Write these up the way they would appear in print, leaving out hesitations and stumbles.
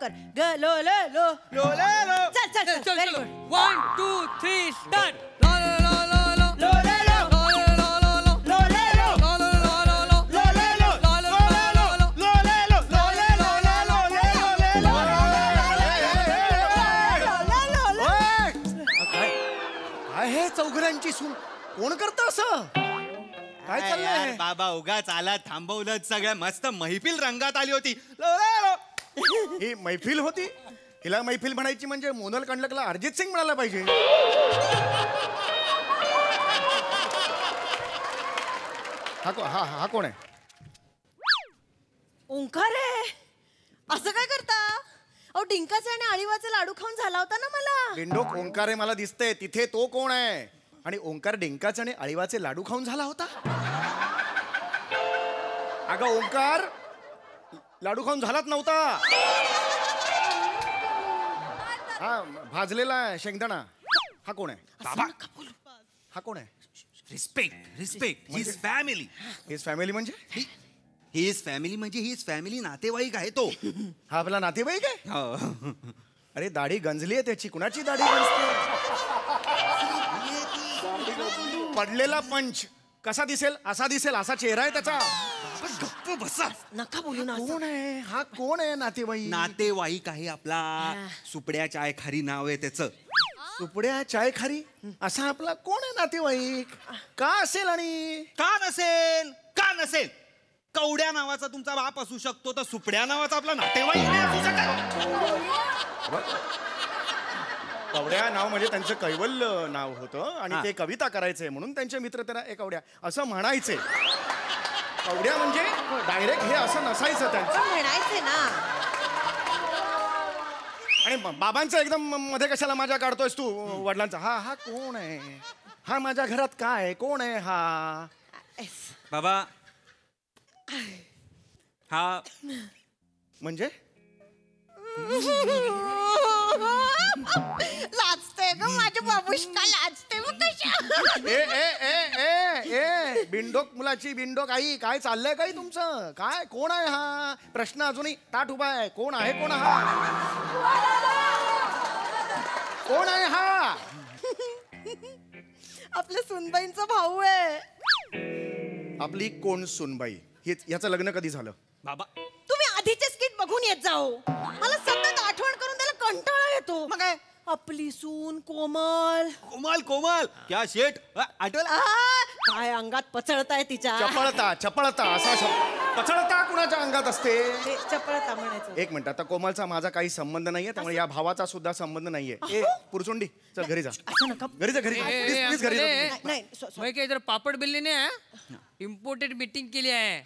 कर ग लो लो लो लो ले लो. चल चल चल व्हेरी गुड 1 2 3 स्टार्ट लो लो लो लो लो लो ले लो लो लो लो लो लो ले लो लो लो लो लो लो लो ले लो. लो ले लो. लो ले लो. लो ले लो. लो ले लो. काय हे चौघरांची सून कोण करतं असं? काय चाललंय? बाबा उगाच आला थांबवलं सगळ्या मस्त मैफिल रंगात आली होती. लो ले लो. ही मैफिल होती. हिला मैफिल म्हणायची म्हणजे मोनल कंडकला अर्जित सिंग म्हणायला पाहिजे. हा कोण आहे? ओंकार आहे. असं काय करता? अहो डिंकाचे आणि अळीवाचे लाडू खाऊन झाला होता ना मला. बिंडोक ओंकार आहे मला दिसतंय. तिथे तो कोण आहे? आणि ओंकार डिंकाचे आणि अळीवाचे लाडू खाऊन झाला होता. अगं ओंकार लाडू खाऊन झालाच नव्हता. हा भाजलेला शेंगदाणा. हा कोण आहे? बाबा हा कोण आहे? Respect respect his family. His family म्हणजे? हिज फॅमिली म्हणजे हिज फॅमिली नातेवाईक आहे तो. हा आपला नातेवाईक आहे? हो. अरे दाढी गंजली आहे त्याची. कुणाची दाढी गंजते? पडलेला पंच कसा दिसेल? असा दिसेल. असा चेहरा आहे त्याचा. गप्प बसा. नका बोलू ना कोण आहे हा? कोण आहे नातेवाईक? नातेवाईक आहे आपला. सुपड्या चाय खारी नाव आहे त्याचं. सुपड्या चाय खारी असा आपला कोण आहे नातेवाईक? का असेल? आणि का नसेल? का नसेल? कवड्या नावाचा तुमचा बाप असू शकतो तर सुपड्या नावाचा आपला नातेवाईक नाही असू शकत. कवड्या नाव म्हणजे त्यांचं कैवल्य नाव होतं आणि ते कविता करायचे म्हणून त्यांचे मित्र त्यांना कवड्या असं म्हणायचे. कवड्या म्हणजे डायरेक्ट हे असं नसायचं त्यांचं. म्हणायचे ना. आणि बाबांचं एकदम मध्ये कशाला माझ्या काढतोयस तू? वडिलांचा हा हा कोण आहे? हा माझ्या घरात काय? कोण आहे हा? बाबा हा म्हणजे लाजते ग माझ्या बाबूशका. लाजते मग कशा. ए ए ए ए ए बिंडोक मुलाची बिंडोक आई. काय चाललंय काही तुमचं? काय कोण आहे हा? प्रश्न अजूनही ताट उभा आहे. कोण आहे? कोण हा? कोण आहे हा? आपल्या सुनबाईंचा भाऊ आहे. आपली कोण सुनबाई? याचं लग्न कधी झालं? बाबा तुम्ही आधीचे स्किट बघून येत जाओ. मला सतत आठवण करून त्याला कंटाळा येतो. मग काय? आपली सून कोमल. कोमल कोमल क्या शेट आठवलं? काय अंगात पचळताय तिच्या. चपळता चपळता असा पचळता कुणाच्या अंगात असते? चपळता म्हणायचं. एक मिनिट. आता कोमलचा माझा काही संबंध नाहीये त्यामुळे या भावाचा सुद्धा संबंध नाहीये. ए पुरचुंडी चल घरी जा. असं नका. घरी जा. घरी जा. प्लीज घरी जा. नाही मैं क्या इधर पापड़ बेलने ने है इम्पोर्टेंट मीटिंग के लिए है.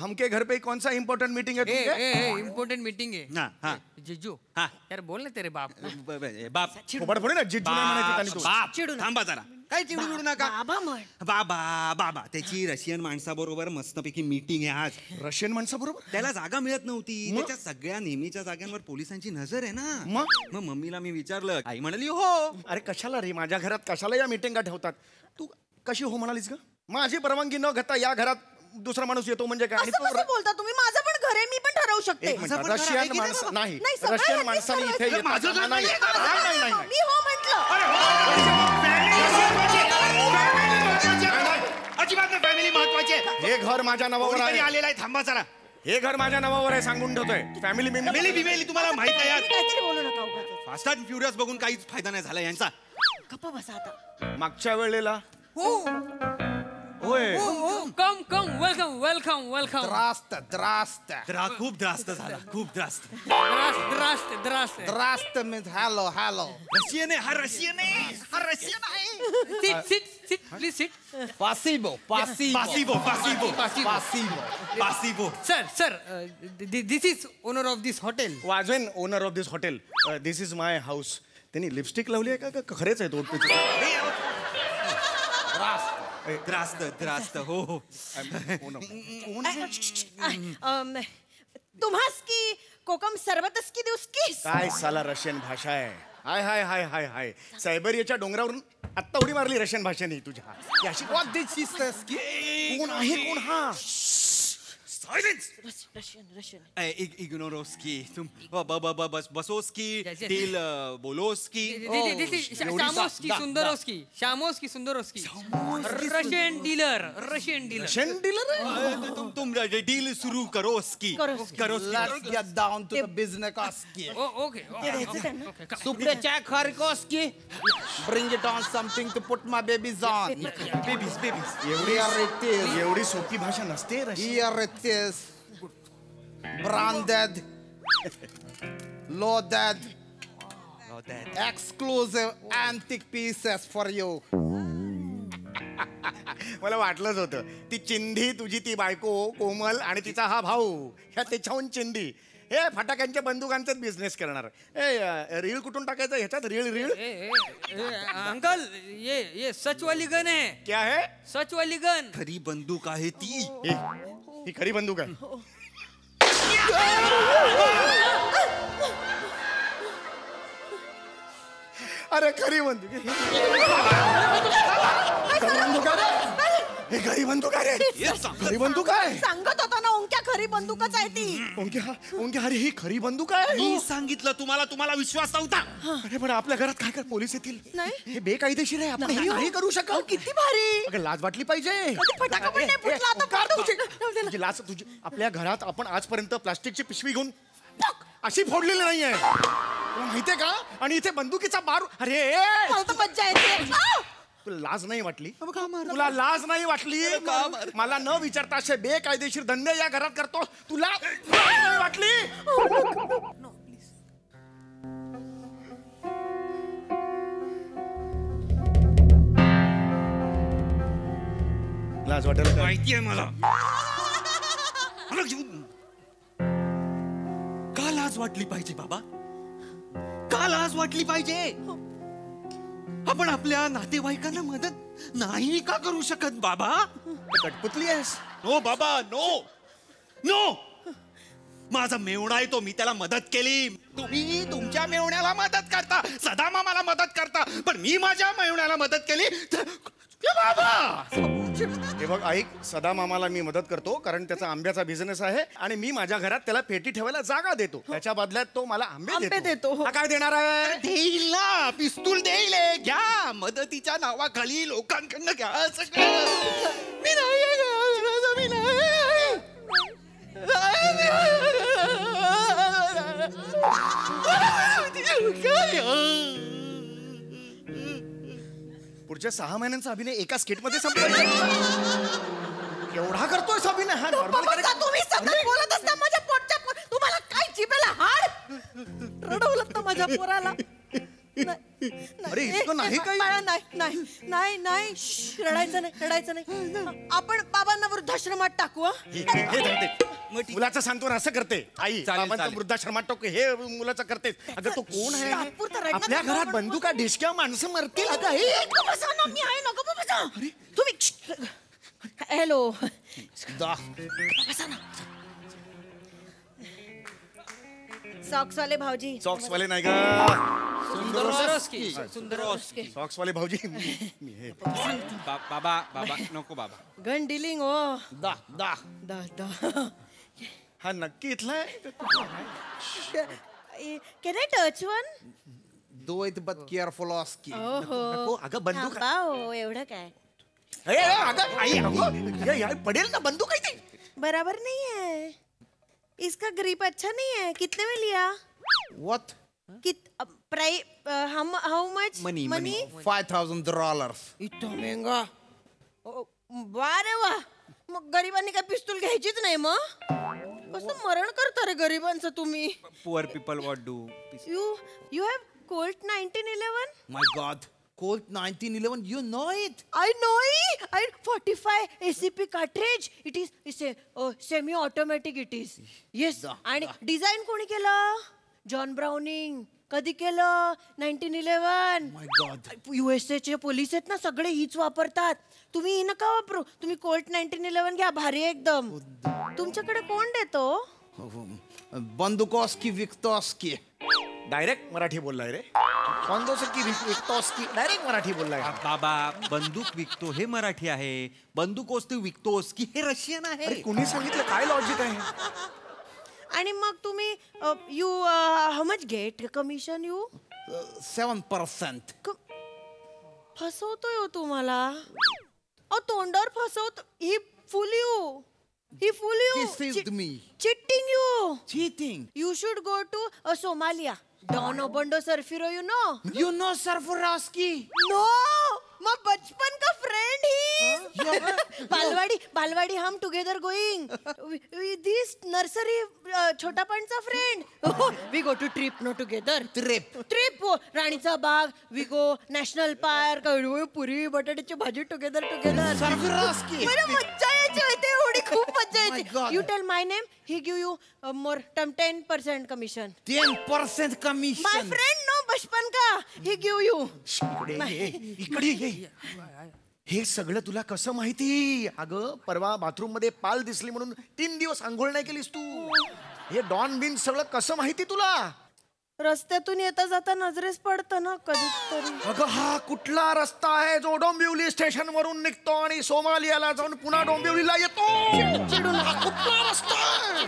हमके घर पे कौन सा इम्पोर्टेंट मीटिंग है तुमके? इम्पोर्टेंट मीटिंग है. हाँ, हाँ. जिज्जू हाँ. यार बोल ना तेरे बाप को. बाप फोबाड फोडी ना जिज्जू नाही म्हणायची त्यांनी तू. बाप चिडू नका. थांबा जरा. काय चिडू नका. बाबा म्हण. बाबा बाबा त्याची रशियन माणसाबरोबर मस्तपैकी मीटिंग आहे आज. रशियन माणसाबरोबर? त्याला जागा मिळत नव्हती. त्याच्या सगळ्या नेहमीच्या जागांवर पोलिसांची नजर आहे ना. मग मम्मीला मी विचारलं. आई म्हणाली हो. अरे कशाला रे? माझ्या घरात कशाला या मीटिंगा ठेवतात? तू कशी हो म्हणालीस ग? माझी परवानगी न घेता या घरात दुसरा माणूस येतो म्हणजे काय? असं कसं बोलता तुम्ही? माझं पण घर आहे. मी पण ठरवू शकते. एक मिनिट. रशियन माणसं नाही. सगळं रशियन ह्यांनीच माणसाने इथे ठरवायचं. येतात. नाही नाही नाही. मी हो म्हटलं. अजिबात नाही. फॅमिली महत्वाची आहे. हे घर माझ्या नावावर आहे. आलेला आहे. थांबा जरा. हे घर माझ्या नावावर आहे सांगून ठेवतोय. फॅमिली फॅमिली तुम्हाला माहित नाही यार. काहीतरी बोलू नका उगाच. फास्ट अँड फ्युरियस बघून काहीच फायदा नाही झाला यांचा. गप्पा बसा आता. मागच्या वेळेला होय. Come come welcome welcome welcome. द्रास्त द्रास्त खूप त्रास्त झाला. खूप त्रास्त. द्रास्त द्रास्त द्रास्त मीन्स हॅलो हॅलो. रशियन आहे. हा रशियन आहे. हा रशियन आहे. Sit sit sit please sit. पासिबो पासिबो पासिबो पासिबो पासिबो पासिबो. Sir this is owner of this hotel. वाजवेन owner of this hotel. This is my house. त्यांनी लिपस्टिक लावली आहे का? खरेच आहे तो? त्रास्त त्रास्त. हो हो. तुम्हास की कोकम सरबतस की देऊस की. काय साला रशियन भाषा आहे. हाय हाय हाय हाय हाय. सायबेरियाच्या डोंगरावरून आत्ता उडी मारली रशियन भाषेने तुझ्या. What did she say? कोण आहे? कोण हा? सायलेन्स रशियन रशियन इग्नोरोस्की बसोस्की Yes, yes. टील बोलोस्की शामोस्की सुंदरोस्की शामोस्की सुंदरोस्की रशियन डीलर रशियन डीलर आहे तुम डील सुरू करोस्की करोस्की. Let's get down to the business oski. Okay ते द्यायचं त्यांना. Suprecha Kharikoski. Bring it on something to put my babies on. Babies Here it is. एवढी सोपी भाषा नसते Russian. Here it is. Branded. Loaded. Exclusive antique pieces for you. मला वाटलंच होतं ती चिंधी तुझी ती बायको कोमल आणि तिचा हा भाऊ ह्या त्याच्याहून चिंधी हे फटाक्यांच्या बंदुकांचाच बिझनेस करणार. रील कुठून टाकायचं ह्याच्यात रील अंकल ये सच वाली गन है क्या है सच वाली गन खरी बंदूक आहे ती ही खरी बंदूक आहे. अरे खरी बंदूक आहे. खरी बंदूक आहे रे. हे खरी बंदूक आहे रे. खरी बंदूक आहे. सांगत होता ना ओंक्या खरी बंदूकच आहे ती. ओंक्या अरे ही खरी बंदूक आहे. मी सांगितलं तुम्हाला विश्वास नव्हता. अरे पण आपल्या घरात काय काय पोलीस येतील. नाही. हे बेकायदेशीर आहे आपण हे नाही हो. नाही करू अहो, शकत. किती भारी. अगं लाज वाटली पाहिजे. कधी फटाका पण नाही फुटला आता ओंकार, पण. तुझी लाज तुझी आपल्या घरात आपण आजपर्यंत प्लास्टिकची पिशवी घेऊन टक अशी फोडलेली नाहीये तुला माहितीये का. आणि इथे बंदुकीचा बार. अरे मला तर मज्जा येते. आ! तुला लाज नाही वाटली. तुला लाज नाही वाटली. मला न विचारता असे बेकायदेशीर धंदे या घरात करतो. तुला लाज नाही वाटली. लाज वाटेल का? माहितीये मला का लाज वाटली पाहिजे बाबा का लाज वाटली पाहिजे. आपण आपल्या नातेवाईकांना मदत नाही का करू शकत बाबा. कटपुतली आहेस. नो बाबा नो नो माझा मेवणा आहे तो मी त्याला मदत केली. तुम्ही तुमच्या मेवण्याला मदत करता सदा मामाला मदत करता पण मी माझ्या मेवण्याला मदत केली तर बाबा. हे बघ ऐक सदा मामाला मी मदत करतो कारण त्याचा आंब्याचा बिझनेस आहे आणि मी माझ्या घरात त्याला पेटी ठेवायला जागा देतो. त्याच्या बदल्यात तो मला आंबे आंबे देतो. हा काय देणार आहे. देईल ना पिस्तूल देईल हे. घ्या मदतीच्या नावाखाली लोकांकडनं घ्या सगळं. मी नाही मी पुढच्या 6 महिन्यांचा अभिनय एका स्किट मध्ये संपला. एवढा करतोय अभिनय हा normal बाबा, character. तुम्ही सतत बोलत असता माझ्या पोटच्या तुम्हाला काय जिभेला हाड. रडवलं ना माझ्या पोराला. नाही, अरे, नाही. इतकं नाही काही? बाळा, नाही श्श, रडायचं नाही. आपण बाबांना वृद्धाश्रमात टाकू. हे धरते. मुलाचं सांत्वन असं करते आई. बाबांचं वृद्धाश्रमात टाकू हे मुलाचं करते. अगं तो कोण आहे. तात्पुरतं रडणं आपल्या थांबवा घरात पण. बंदुका ढिशक्या माणसं मरतील. अगं हे नको बसा ना, मी आहे नको बसा. तुम्ही हॅलो बसा ना. सॉक्स वाले भाऊजी. सॉक्स वाले नाही का. सुंदरोस्की सॉक्स वाले भाऊजी मी हे बाबा नको बाबा. गन डिलिंग हो. Da. दा हा नक्की इथला आहे. Can I touch one. Do it but careful oski. नको, अगं बंदूक थांबा हो, एवढं काय अगं आई अगं पडेल ना बंदूक आहे ती. बराबर नहीं है. इसका ग्रिप अच्छा नहीं है. कितने में लिया. What? How much Money. $5,000. इतना महंगा. वा रे वा. मग गरिबांनी काय पिस्तूल घ्यायचीच नाही मग. कसं मरण करता रे गरिबांचं तुम्ही. Poor people what do. You have Colt 1911. My God. Colt 1911, you know it? I know it. 45 ACP cartridge. It's a semi-automatic. It is. Yes. आणि डिझाईन कोणी केलं. John browning. कधी केलं. 1911. My God. USA चे पोलीस आहेत ना सगळे हीच वापरतात. तुम्ही ही नका वापरू. तुम्ही कोल्ट 1911 घ्या. भारी आहे एकदम. तुमच्याकडे कोण देतो. बंदुकोस्की विकतोस्की. डायरेक्ट मराठी बोललाय रे. कोणतोस की विकतोस की डायरेक्ट मराठी बोललाय. बाबा बंदूक विकतो हे मराठी आहे, बंदूकोस तू विकतोस की हे रशियन अरे आहे. कुणी सांगितलं काय लॉजिक आहे. आणि मग तुम्ही you how much get commission you 7%. फसवतोय हो तुम्हाला. तोंडावर फसवत. ही fool you Deceived me. Cheating you. Cheating. You should go to Somalia. Don Obondo Surfiro, you know? You know Sarfurowski? No! My बचपन का friend he. बालवाडी हम together going. This nursery छोटा पणचा friend. We go to trip no together. Trip हो. राणीचा बाग. We go national park. पुरी बटाट्याची भाजी together. Sarfurowski. मला मज्जा यायची होती एवढी खूप मज्जा My यायची. God. You tell my name, he give you more 10% commission. 10% commission. My friend no बचपन का he give you. इकडे ये. हे सगळं तुला कसं माहिती. अगं परवा बाथरूम मध्ये पाल दिसली म्हणून 3 दिवस आंघोळ नाही केलीस तू. हे डॉन बिन सगळं कसं माहिती तुला. रस्त्यातून येता जाता नजरेस पडतं ना कधीतरी. अगं हा कुठला रस्ता आहे जो डोंबिवली स्टेशन वरून निघतो आणि सोमालियाला जाऊन पुन्हा डोंबिवलीला येतो. हा कुठला रस्ता आहे?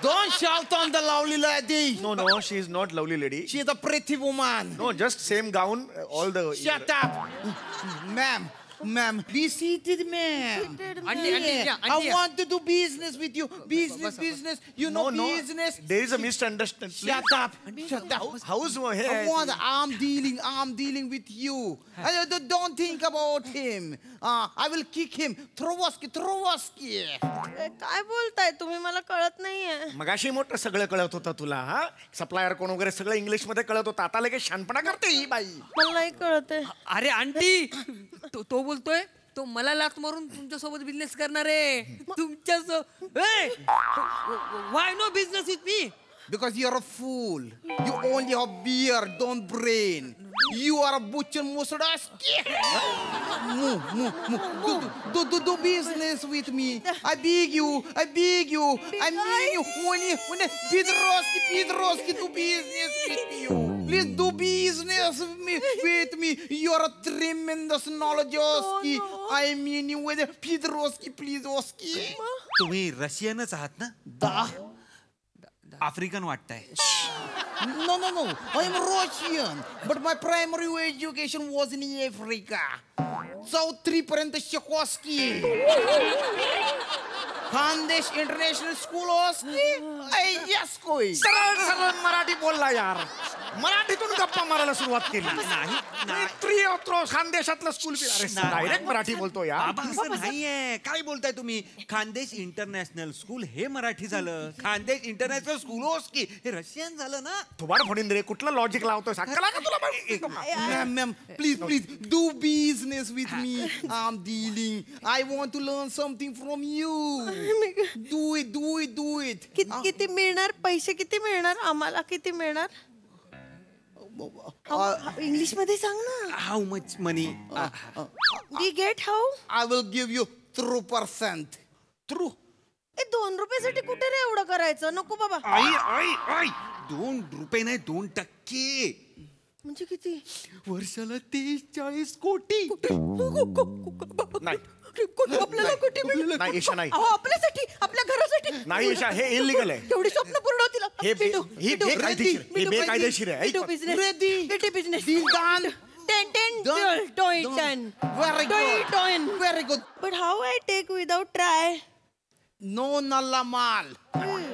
Don't shout on the lovely lady. No, she is not lovely lady. She is a pretty woman. No, just same gown, all the. Shut up. Ma'am, be seated, ma'am. I want to do business with you. Business. You know No. business. There is a misunderstanding. Shut up. How's here? I'm dealing with you. Don't think about him. I will kick him. Trowoski. काय बोलताय तुम्ही मला कळत नाहीये. मगाशी मोठं सगळं कळत होतं तुला. हा सप्लायर कोण वगैरे सगळं इंग्लिश मध्ये कळत होतं. आता लगेच शानपणा करते ही बाई. मला नाही कळत आहे. अरे आंटी तो बोलतोय तो मला लात मारून तुमच्या सोबत बिझनेस करणार आहे. तुमच्या why no business with me. Because you're a fool. You only have beer, don't brain. You are a butcher Musadaski. Do business with me. I beg you. I mean you. When Pedroski, do business with you. Please do business with me. You're a tremendous knowledge, Oski. I mean you with Pedroski, please, Oski. तुम्ही रशियनच आहात ना. Da. African वाटताय. No. I'm Russian. But my primary education was in Africa. South 3पर्यंत शिकवski. Khandesh international school ओस्की. Yes कोई. सरळ मराठी बोलला यार. मराठीतून गप्पा मारायला सुरुवात केली. नाही खानदेशातलं स्कूल. डायरेक्ट मराठी बोलतो यार. बाबा असं नाहीये. काय बोलताय तुम्ही. खानदेश इंटरनॅशनल स्कूल हे मराठी झालं. खानदेश इंटरनॅशनल स्कूल ओस्की हे रशियन झालं ना. तुम्हाला फोडीन रे कुठलं लॉजिक लावतोय. साखला का तुला. Ma'am, please do business with me. I'm dealing. I want to learn something from you. Do it. किती मिळणार. पैसे किती मिळणार. आम्हाला किती मिळणार. इंग्लिश मध्ये सांग ना. How much money. We get how. I will give you 3%. True. 2 रुपयासाठी कुठे रे एवढं करायचं. नको बाबा. आई 2 रुपये नाही 2%. म्हणजे किती. वर्षाला 30-40 कोटी. नाही आपल्याला कुठे मिळेल. नाही ईशा नाही. आपल्यासाठी आपल्या घरासाठी नाही ईशा हे इलिगल आहे. तेवढी स्वप्न पूर्ण होतील. हे बेकायदेशीर आहे. Business. Deal done. 10 Very good. But how I take without try? No nalla mal.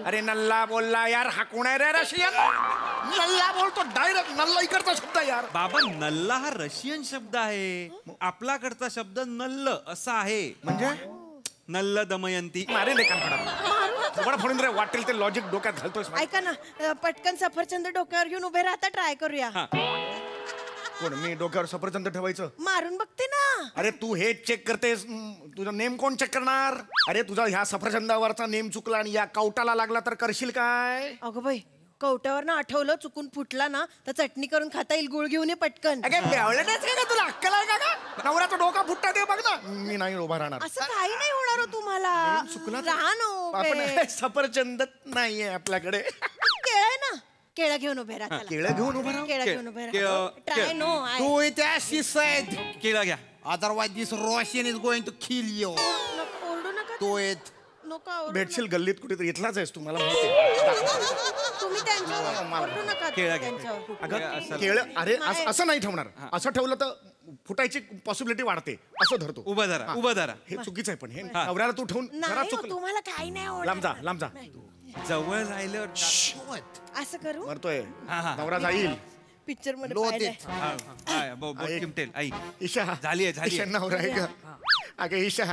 अरे नल्ला बोलला यार. हा कोण आहे रे रशियन. नल्ला बोलतो डायरेक्ट. नल्ला इकडचा शब्द यार. बाबा नल्ला हा रशियन शब्द आहे. आपल्याकडचा शब्द नल्ल असा आहे. म्हणजे नल्ल दमयंती. मारे ले कान फोडून रे. वाटेल ते लॉजिक डोक्यात घालतोय. ऐका ना पटकन सफरचंद डोक्यावर घेऊन उभे राहता. ट्राय करूया. कोण मी डोक्यावर सफरचंद ठेवायचं. मारून बघते ना. अरे तू हे चेक करतेस. तुझा नेम कोण चेक करणार. अरे तुझा ह्या सफरचंदावरचा नेम चुकला आणि या कवटाला लागला तर करशील काय. अगं बाई कवट्यावर ना आठवलं चुकून फुटला ना तर चटणी करून खाता येईल. गुळ घेऊन ये पटकन. तुला अक्कल आहे का. नवऱ्याचा डोका फुटता ते बघ ना. मी नाही उभा राहणार. असं काही नाही होणार हो तुम्हाला. चुकला राहा ना उभे. आपण सफरचंद नाहीये आपल्याकडे. केळ आहे ना. केळं घेऊन उभे राहा चला. केळं घेऊन उभं राहा. केळं घेऊन उभे केळं- राहा ट्राय केळं. No Do it as she said. केळं घ्या. Otherwise, this Russian is going to kill you. ओरडू नका Do it. नका ओरडू भेटशील गल्लीत कुठेतरी इथलाच आहेस तू मला माहिती आहे. तुम्ही त्यांच्यावर ओरडू नका केळं घ्या. त्यांच्यावर अगं केळं अरे असं नाही ठेवणार. असं ठेवलं तर फुटायची पॉसिबिलिटी वाढते. असं धरतो. उभं धरा, उभं धरा. हे चुकीचं आहे पण हे नवऱ्याला तू ठेवून जरा नाही हो, चुकलं. तुम्हाला काही नाही लांब जा ओरडणार. लांब जा. जवळ राहिलं. Do it. असं करू मरतोय हा. नवरा जाईल. पिक्चर मध्ये Load पाहिलंय. it. बोट आई. चिमटेल. आई ईशा झालीये, झालीये. ईशा नवरा आहे ग. अगं ईशा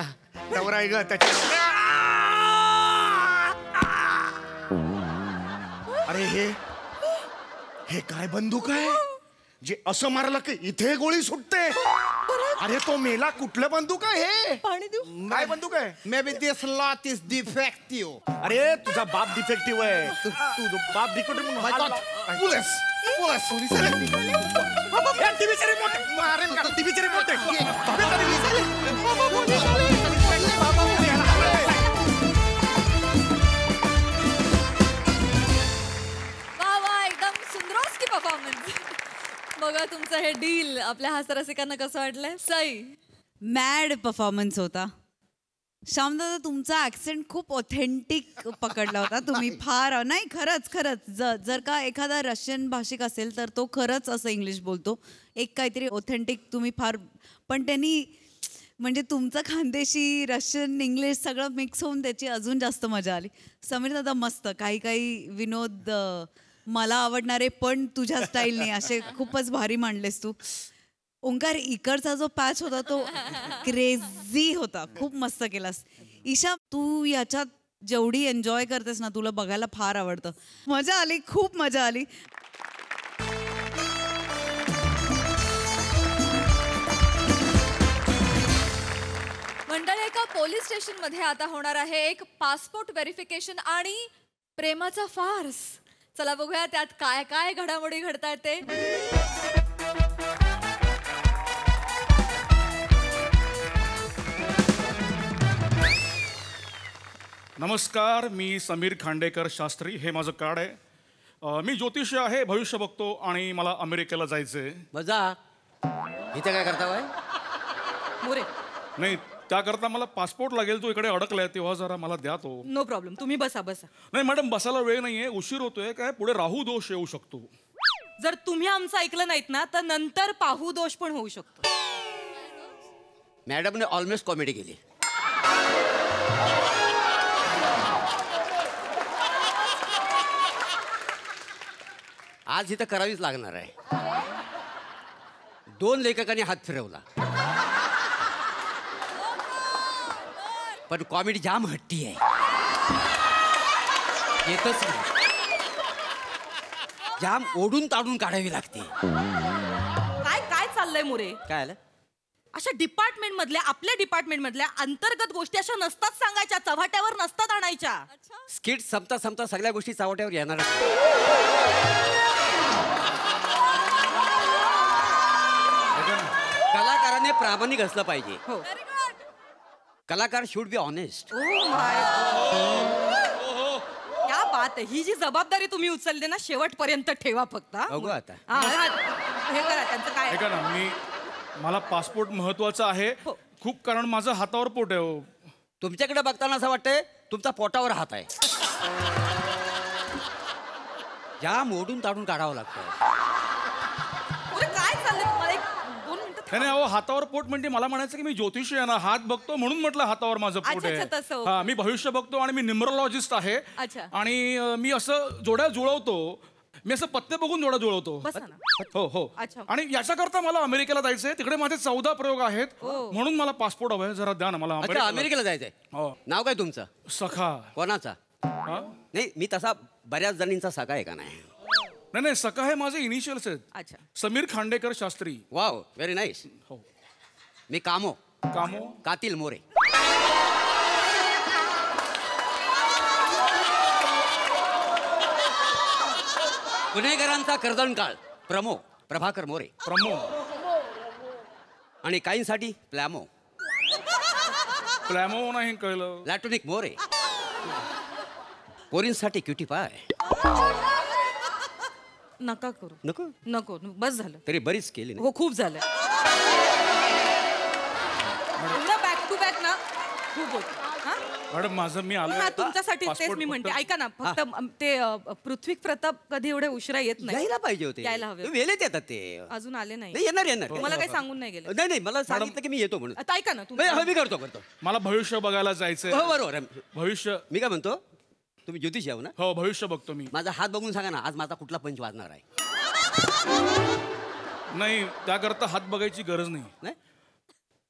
नवरा आहे ग त्याच्या. अरे हे काय बंदूक आहे जे असं मारलं की इथे गोळी सुटते. अरे तो मेला. कुठलं बंदूक आहे हे? पाणी देऊ काय बंदूक आहे? Maybe this lot is defective. अरे तुझा बाप डिफेक्टिव्ह आहे. तू बाप defective My God. Police. Police. टीव्हीचे रिमोट मारेन का? टीव्हीचे रिमोट वा वा एकदम सुंदरोस की परफॉर्मन्स. बघा तुमचं हे डील आपल्या हास्यरसिकांना कसं वाटलंय? सई मॅड परफॉर्मन्स होता. श्यामदादा तुमचा ॲक्सेंट खूप ऑथेंटिक पकडला होता तुम्ही. फार नाही खरंच जर का एखादा रशियन भाषिक असेल तर तो खरंच असं इंग्लिश बोलतो. एक काहीतरी ऑथेंटिक तुम्ही फार. पण त्यांनी म्हणजे तुमचं खानदेशी रशियन इंग्लिश सगळं मिक्स होऊन त्याची अजून जास्त मजा आली. समीर दादा मस्त. काही विनोद मला आवडणारे पण तुझ्या स्टाईलने असे खूपच भारी मांडलेस तू. ओंकार इकडचा जो पॅच होता तो क्रेझी होता. खूप मस्त केलास. ईशा तू याच्यात जेवढी एन्जॉय करतेस ना तुला बघायला फार आवडतं. मजा आली. खूप मजा आली. मंडळी एका पोलीस स्टेशन मध्ये आता होणार आहे एक पासपोर्ट व्हेरिफिकेशन आणि प्रेमाचा फार्स. चला बघूया त्यात काय काय घडामोडी घडतायत ते. नमस्कार, मी समीर खांडेकर शास्त्री. हे माझं कार्ड आहे. मी ज्योतिषी आहे, भविष्य बघतो आणि मला अमेरिकेला जायचंय. मजा इथे काय करता बाय? मोरे नाही त्याकरता मला पासपोर्ट लागेल. तो इकडे अडकलाय तेव्हा जरा मला द्या तो. No problem. तुम्ही बसा बसा. नाही मॅडम बसायला वेळ नाहीये, उशीर होतोय. काय पुढे राहू दोष येऊ शकतो. जर तुम्ही आमचं ऐकलं नाहीत ना तर नंतर पाहू दोष पण होऊ शकतो. मॅडमने ऑलमोस्ट कॉमेडी केली. आज इथं करावीच लागणार आहे. 2 लेखकांनी हात फिरवला पण कॉमेडी जाम हट्टी आहे. येतच नाही. जाम ओढून ताडून काढावी लागते. काय काय चाललंय मोरे? काय आलं? अशा डिपार्टमेंट मधल्या आपल्या डिपार्टमेंट मधल्या अंतर्गत गोष्टी अशा नसतात सांगायच्या, चव्हाट्यावर नसतात आणायच्या. स्किट संपता संपता सगळ्या गोष्टी चावट्यावर येणार. कलाकाराने प्रामाणिक असलं पाहिजे. हो. कलाकार शुड बी ऑनेस्ट. क्या बात आहे. ही जी जबाबदारी तुम्ही उचलली ना शेवटपर्यंत ठेवा फक्त. हा? बघू आता. हा, हा. हे करा त्यांचं काय. ऐका ना मला पासपोर्ट महत्वाचा आहे खूप, कारण माझं हातावर पोट आहे. हो. तुमच्याकडे बघताना असं वाटतंय तुमचा पोटावर हात आहे. या मोडून ताडून काढावं लागतं. काय चाललंय तुम्हाला? 2 मिनिटं. नाही अहो हातावर पोट म्हणजे मला म्हणायचं की मी ज्योतिषी आहे ना, हात बघतो म्हणून म्हटलं हातावर माझं पोट अच्छा, अच्छा, तसं. आहे. हा मी भविष्य बघतो आणि मी न्यूमरोलॉजिस्ट आहे. अच्छा. आणि मी असं जोड्या जुळवतो. मी असं पत्ते बघून जोड्या जुळवतो. बसा ना. हो हो. अच्छा. आणि याच्याकरता मला अमेरिकेला जायचंय. तिकडे माझे 14 प्रयोग आहेत. म्हणून मला पासपोर्ट हवाय. जरा द्या ना मला. अच्छा अमेरिकेला जायचंय. हो. नाव काय तुमचं? सखा. कोणाचा? हा? नाही मी तसा बऱ्याच जणींचा सखा आहे का नाही. नाही सखा हे माझे इनिशियल्स आहेत. अच्छा. Sameer Khandekar Shastri. Wow very nice. हो. मी कामो कातील मोरे. गुन्हेगारांचा कर्दनकाळ प्रमो प्रभाकर मोरे. प्रमो आणि काहींसाठी प्लॅमो प्लॅमो नाही कळलं. लॅटोनिक मोरे. पोरींसाठी क्युटी पाय. नका करू. नको नको बस झालं. तरी बरीच केली ना. हो खूप झालं. बॅक टू बॅक ना खूप होत. मॅडम माझं मी आलो हा तुमच्यासाठी तेच मी म्हणते. ऐका ना फक्त ते पृथ्वी प्रताप कधी एवढे उशिरा येत नाही. यायला पाहिजे होते. यायला हवे. वेळेत येतात ते. अजून आले नाही. येणार येणार. मला काही सांगून नाही गेले. नाही मला सांगितलं की मी येतो म्हणून. आता ऐका ना तुम्ही. मी करतो. मला भविष्य बघायला जायचंय. हो बरोबर. भविष्य मी काय म्हणतो, तुम्ही ज्योतिषी आहो ना? हो भविष्य बघतो मी. माझा हात बघून सांगा ना आज माझा कुठला पंच वाजणार आहे. नाही त्याकरता हात बघायची गरज नाही.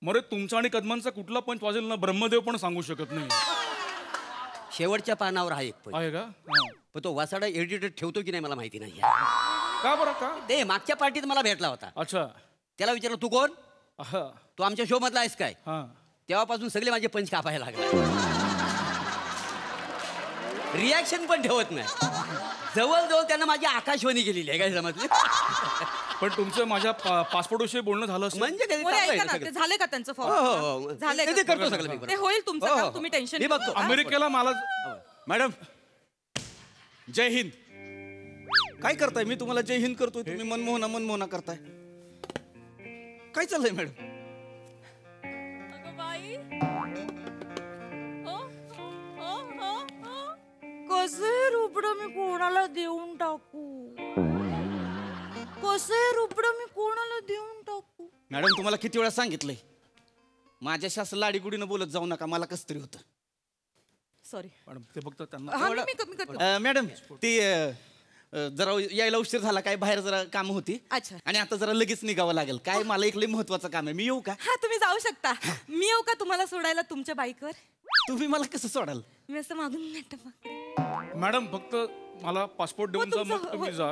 मरे तुमचा आणि कदमांचा कुठला पंच वाजेल ना ब्रह्मदेव पण सांगू शकत नाही. शेवटच्या पानावर आहे एक पंच आहे का? पण तो वासाडा एडिटर ठेवतो की नाही मला माहिती नाही. का बरं का? ते मागच्या पार्टीत मला भेटला होता. अच्छा. त्याला विचारलं तू कोण? तू आमच्या शो मधला आहेस काय? तेव्हापासून सगळे माझे पंच कापायला लागले. रिॲक्शन पण ठेवत नाही. जवळजवळ त्यांना माझी आकाशवाणी केलेली आहे काय समजले. पण तुमचं माझ्या पासपोर्ट विषयी बोलणं झालं म्हणजे ते झाले का त्यांचं फॉर्म? झाले ते करतो सगळं. ते होईल तुमचं काम. तुम्ही टेन्शन मी बघतो. अमेरिकेला मला मॅडम जय हिंद. काय करताय? मी तुम्हाला जय हिंद करतोय, तुम्ही मनमोहना करताय. काय चाललंय मॅडम? कसे रुपडं मी कोणाला देऊन टाकू? कसे रुपडं मी कोणाला देऊन टाकू? मॅडम तुम्हाला किती वेळा सांगितलंय माझ्याशी असं लाडीगुडीनं बोलत जाऊ नका, मला कसं तरी होतं. सॉरी मॅडम ते फक्त त्यांना. मॅडम ती जरा यायला उशीर झाला, काय बाहेर जरा काम होती. अच्छा. आणि आता जरा लगेच निघावं लागेल. काय मला एक लई महत्वाचं काम आहे. मी येऊ का? हा तुम्ही जाऊ शकता. मी येऊ का तुम्हाला सोडायला तुमच्या बाईकवर? तुम्ही मला कसं सोडाल? मी असं मागून मॅडम फक्त मला पासपोर्ट देऊन जा, मग तुम्ही जा.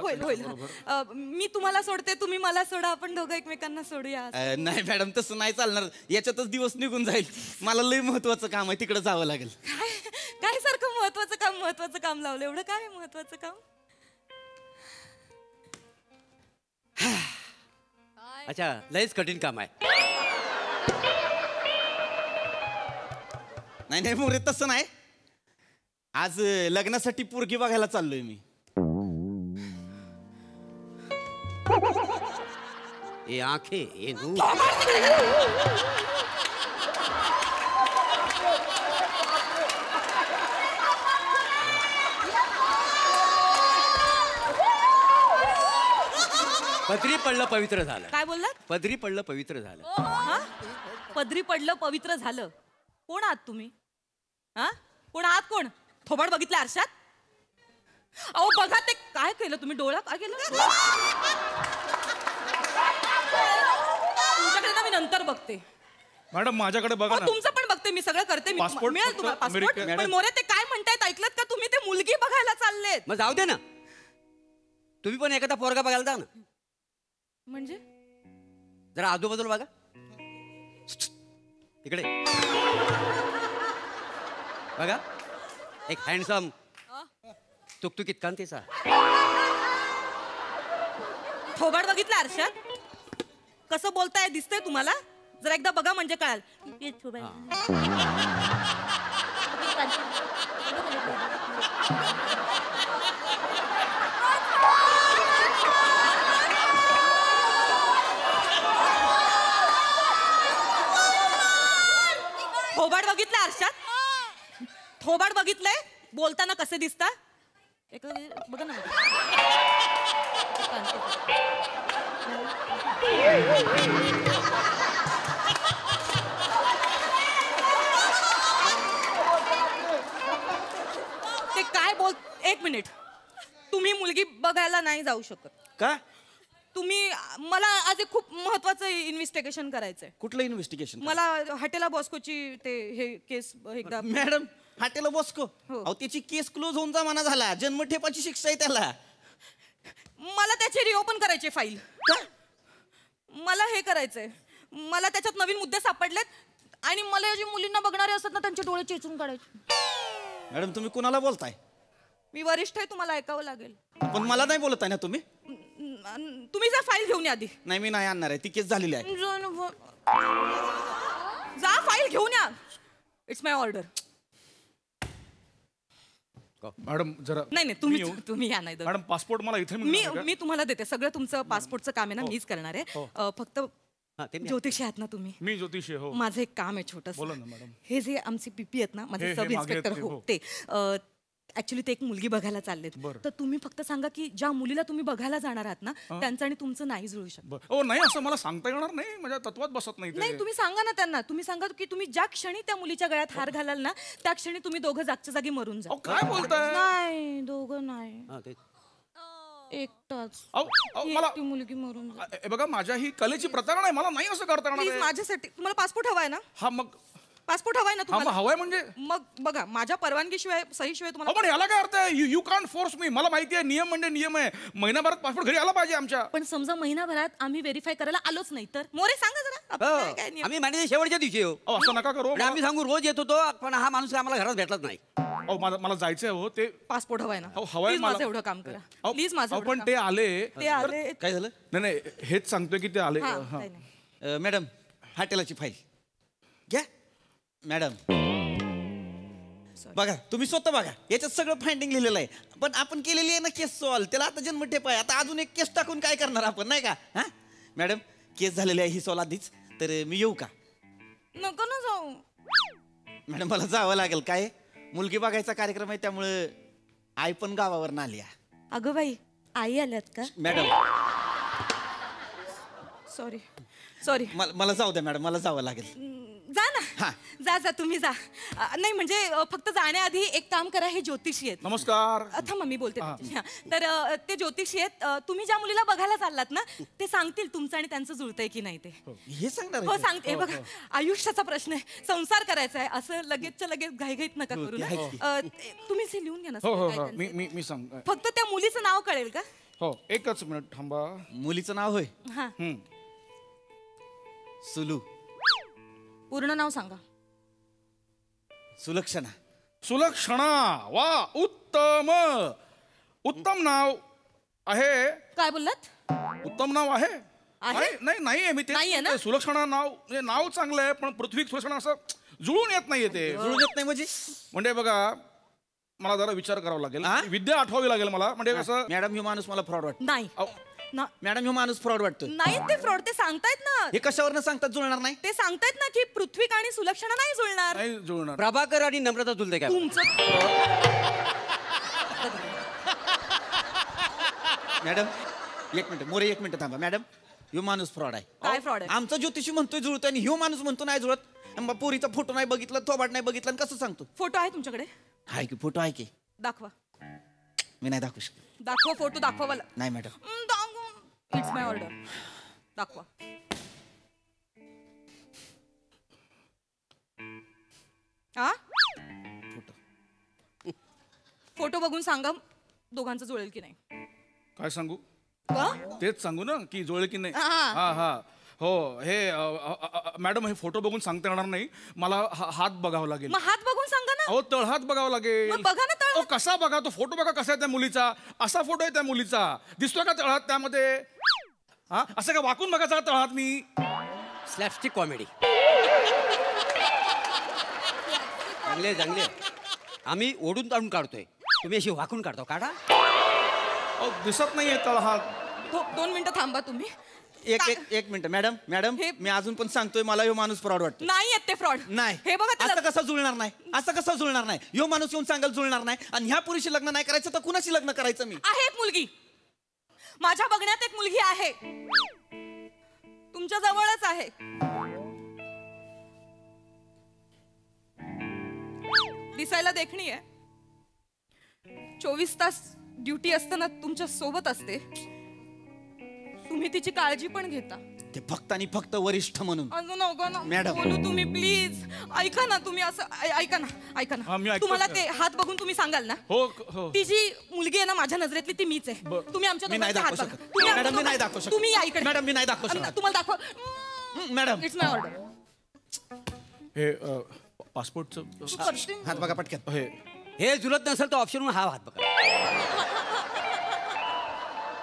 मी तुम्हाला सोडते, तुम्ही मला सोडा, आपण दोघं एकमेकांना सोडूया. नाही मॅडम तसं नाही चालणार. याच्यातच दिवस निघून जाईल. मला लई महत्वाचं काम आहे, तिकडे जावं लागेल. काय सारखं महत्वाचं काम लावलं? एवढं काय महत्वाचं काम? अच्छा लयच कठीण काम आहे. नाही मोरे तसं नाही. आज लग्नासाठी पोरगी बघायला चाललोय मी. ये आंखें ये नूर. पदरी पडलं पवित्र झालं. काय बोललात? पदरी पडलं पवित्र झालं. पदरी पडलं पवित्र झालं. कोण आहात तुम्ही? कोण आहात? कोण? थोबाड बघितलं आरशात? अहो बघा ते काय केलं तुम्ही. डोळा काय केलं? तुमच्याकडे ना मी नंतर बघते. मॅडम माझ्याकडे बघा ना. तुमचं पण बघते मी, सगळं करते. मिळेल तुम्हाला पासपोर्ट. पण मोरे ते काय म्हणतायत ऐकलत का तुम्ही? ते मुलगी बघायला चाललेत. मग जाऊ दे ना. तुम्ही पण एखादा पोरगा बघायला जा ना. म्हणजे जरा आजूबाजूला बघा. इकडे बघा. एक हँडसम तुकतुकीत कांतीचा. थोबाड बघितलं आरशात? कसं बोलताय दिसतंय तुम्हाला? जरा एकदा बघा म्हणजे कळाल. थोबाड बघितलं आरशात? थोबाड बघितलंय? बोलताना कसे दिसता? बघा ना. ते काय बोल. एक मिनिट. तुम्ही मुलगी बघायला नाही जाऊ शकत का? तुम्ही मला आज एक खूप महत्वाचं इन्व्हेस्टिगेशन करायचंय. कुठलं इन्व्हेस्टिगेशन? मला हॉटेला बॉस्कोची ते हे केस एकदा. मॅडम हॉटेला बॉस्को अहो त्याची केस क्लोज होऊन जमाना झाला. जन्मठेपाची शिक्षा आहे त्याला. मला त्याची रिओपन करायची फाईल. मला हे करायचंय. मला त्याच्यात नवीन मुद्दे सापडलेत आणि मला जे मुलींना बघणारे असतात ना त्यांचे डोळे चेचून काढायचे. मॅडम तुम्ही कोणाला बोलताय? मी वरिष्ठ आहे, तुम्हाला ऐकावं लागेल. पण मला नाही बोलत आहे ना तुम्ही. तुम्ही जा फाईल घेऊन या आधी. नाही मी नाही आणणार आहे, ती केस झालेली आहे. जा फाईल घेऊन या. It's my order. मॅडम जरा नाही नाही तुम्ही या नाही मॅडम पासपोर्ट मला इथे मी तुम्हाला देते सगळं तुमचं पासपोर्टचं काम आहे ना मीच करणार आहे फक्त ज्योतिषी आहात ना तुम्ही मी ज्योतिषी हो माझं एक काम आहे छोटस बोला ना मॅडम हे जे आमचे पीपी आहेत ना माझे सब इन्स्पेक्टर हो ते ऍक्च्युली ते एक मुलगी बघायला चाललेत तर तुम्ही फक्त सांगा की ज्या मुलीला तुम्ही बघायला जाणार आहात ना त्यांचं आणि तुमचं नाही जुळू शकत. नाही असं मला सांगता येणार नाही माझ्या तत्वात बसत नाही नाही तुम्ही सांगा ना त्यांना तुम्ही सांगा की तुम्ही ज्या क्षणी त्या मुलीच्या गळ्यात हार घालाल ना त्या क्षणी तुम्ही दोघं जागच्या जागी मरून जा. काय बोलताय? नाही दोघं नाही एकटाच मला मुलगी मरून बघा माझ्या ही कलेची प्रतारणा आहे मला नाही असं करता येणार. माझ्यासाठी तुम्हाला पासपोर्ट हवाय ना? हा मग पासपोर्ट हवाय ना तुम्हाला? हवाय म्हणजे मग बघा माझ्या परवानगीशिवाय सहीशिवाय तुम्हाला पण याला काय अर्थ आहे यू कॅन्ट फोर्स मी मला माहिती आहे नियम म्हणजे नियम आहे महिनाभरात पासपोर्ट घरी आला पाहिजे आमच्या. पण समजा महिनाभरात आम्ही व्हेरीफाय करायला आलोच नाही तर मोरे सांगा जरा आम्ही महिन्याच्या शेवटच्या दिवशी येऊ असं नका करू आम्ही सांगू रोज येत होतो पण हा माणूस आम्हाला घरात भेटलाच नाही. मला जायचंय हो ते पासपोर्ट हवाय ना हवाय माझं एवढं काम करा प्लीज माझं पण ते आले काय झालं नाही हेच सांगतोय की ते आले. मॅडम हा टेलाची फाईल घ्या मॅडम बघा तुम्ही स्वतः बघा याच्यात सगळं फाइंडिंग लिहिलेलं आहे पण आपण केलेली आहे ना केस सॉल्व त्याला आता जन्मठेप आहे आता अजून एक केस टाकून काय करणार आपण नाही का हा मॅडम केस झालेली आहे ही सॉल्व आधीच तर मी येऊ का? नको ना जाऊ मॅडम मला जावं लागेल काय मुलगी बघायचा कार्यक्रम आहे त्यामुळे आई पण गावावर आली आहे. अगं बाई आई आल्यात का? मॅडम सॉरी मला जाऊ द्या मॅडम मला जावं लागेल. जा ना जा तुम्ही जा नाही म्हणजे फक्त जाण्याआधी एक काम करा हे ज्योतिषी आहेत. नमस्कार थांबा मी बोलते तर ते ज्योतिषी आहेत तुम्ही ज्या मुलीला बघायला चाललात ना ते सांगतील तुमचं आणि त्यांचं जुळतंय की नाही ते. हे सांगणार हो सांगते बघा आयुष्याचा प्रश्न आहे संसार करायचा आहे असं लगेचच्या लगेच घाईघाईत नका करू ना तुम्ही हे लिहून घ्या ना. मी सांग फक्त त्या मुलीचं नाव कळेल का? हो एकच मिनिट थांबा. मुलीचं नाव होय हा सुलू. पूर्ण नाव सांगा. सुलक्षणा. सुलक्षणा वा उत्तम उत्तम नाव आहे. काय बोललात? उत्तम नाव आहे. नाही मी ते सुलक्षणा नाव चांगलं आहे पण पृथ्वी सुलक्षणा असं जुळून येत नाहीये ते. जुळून येत नाही म्हणजे बघा मला जरा विचार करावा लागेल विद्या आठवावी लागेल मला म्हणजे कसं. मॅडम हे माणूस मला फ्रॉड वाटतो. नाही मॅडम हे माणूस फ्रॉड वाटतो. नाही ते फ्रॉड ते सांगतायत ना. हे कशावर सांगतात जुळणार नाही? ते सांगतायत ना की पृथ्वी आणि सुलक्षणा नाही जुळणार. प्रभाकर आणि नम्रता जुळते का? मॅडम एक मिनिट मोरे एक मिनिट थांबा. मॅडम ह्यो माणूस फ्रॉड आहे. काय फ्रॉड आहे? आमचा ज्योतिषी म्हणतोय जुळतोय आणि ह्यो माणूस म्हणतो नाही जुळत. पोरीचा फोटो नाही बघितला थोबाड नाही बघितला कसं सांगतो? फोटो आहे तुमच्याकडे? हाय की फोटो आहे की? दाखवा. मी नाही दाखवू शकत. दाखवा फोटो दाखवा मला. नाही मॅडम इट्स माय ऑर्डर. दाखवा. फोटो बघून सांगा दोघांचं जुळेल की नाही. काय सांगू? तेच सांगू ना की जुळेल की नाही. हा हो हे मॅडम हे फोटो बघून सांगता येणार नाही मला हात बघावं लागेल. हात बघून सांगा ना. अहो तळहात बघावं लागेल. बघा ना तळ. कसा बघा तो फोटो बघा कसा आहे त्या मुलीचा. असा फोटो आहे त्या मुलीचा दिसतोय का तळहात त्यामध्ये? असं का वाकून बघायचा तळहात मी? स्लॅपस्टिक कॉमेडी चांगले आम्ही ओढून ताडून काढतोय तुम्ही अशी वाकून काढतो. काढा. दिसत नाहीये तळहात. 2 मिनिटं थांबा तुम्ही. एक मिनिट मॅडम मी अजून पण सांगतोय मला ह्यो माणूस फ्रॉड वाटतो. नाही येत ते फ्रॉड. नाही हे बघा असं कसं जुळणार नाही? असं कसं जुळणार नाही? ह्यो माणूस येऊन सांगाल जुळणार नाही आणि ह्या पुरुषी लग्न नाही करायचं तर कुणाशी लग्न करायचं? मी आहे एक मुलगी माझ्या बघण्यात एक मुलगी आहे तुमच्या जवळच आहे. दिसायला देखणी आहे. 24 तास ड्युटी असताना तुमच्या सोबत असते. तुम्ही तिची काळजी पण घेता. ते फक्त आणि फक्त वरिष्ठ म्हणून. मॅडम बोलू तुम्ही प्लीज. ऐका ना तुम्ही असं ऐका ना तुम्हाला ते हात बघून तुम्ही सांगाल ना. हो ती जी मुलगी आहे ना माझ्या नजरेतली ती मीच आहे. तुम्ही आमच्या दोघांचे हात बघा. मॅडम मी नाही दाखवू शकत. तुम्ही या इकडे. मॅडम मी नाही दाखवू शकत. तुम्हाला दाखवा. Madam it's my order. हे पासपोर्टचं हात बघा पटकन. हे जुळत नसेल तर ऑप्शन हा हात बघा.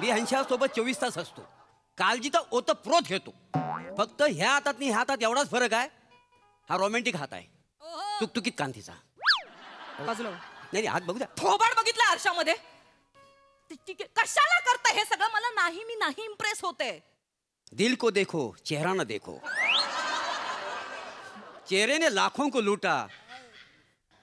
मी ह्यांच्यासोबत 24 तास असतो. काळजी तर ओतप्रोत घेतो. फक्त ह्या हातात आणि ह्या हातात एवढाच फरक आहे. हा रोमॅन्टिक हात आहे तुकतुकीत कांतीचा. बाजूला नाही हात बघू द्या. थोबाड बघितलं आरशामध्ये? कशाला करता हे सगळं? मला नाही, मी नाही इम्प्रेस होते. दिल को देखो चेहरा ना देखो, चेहरे ने लाखों को लूटा,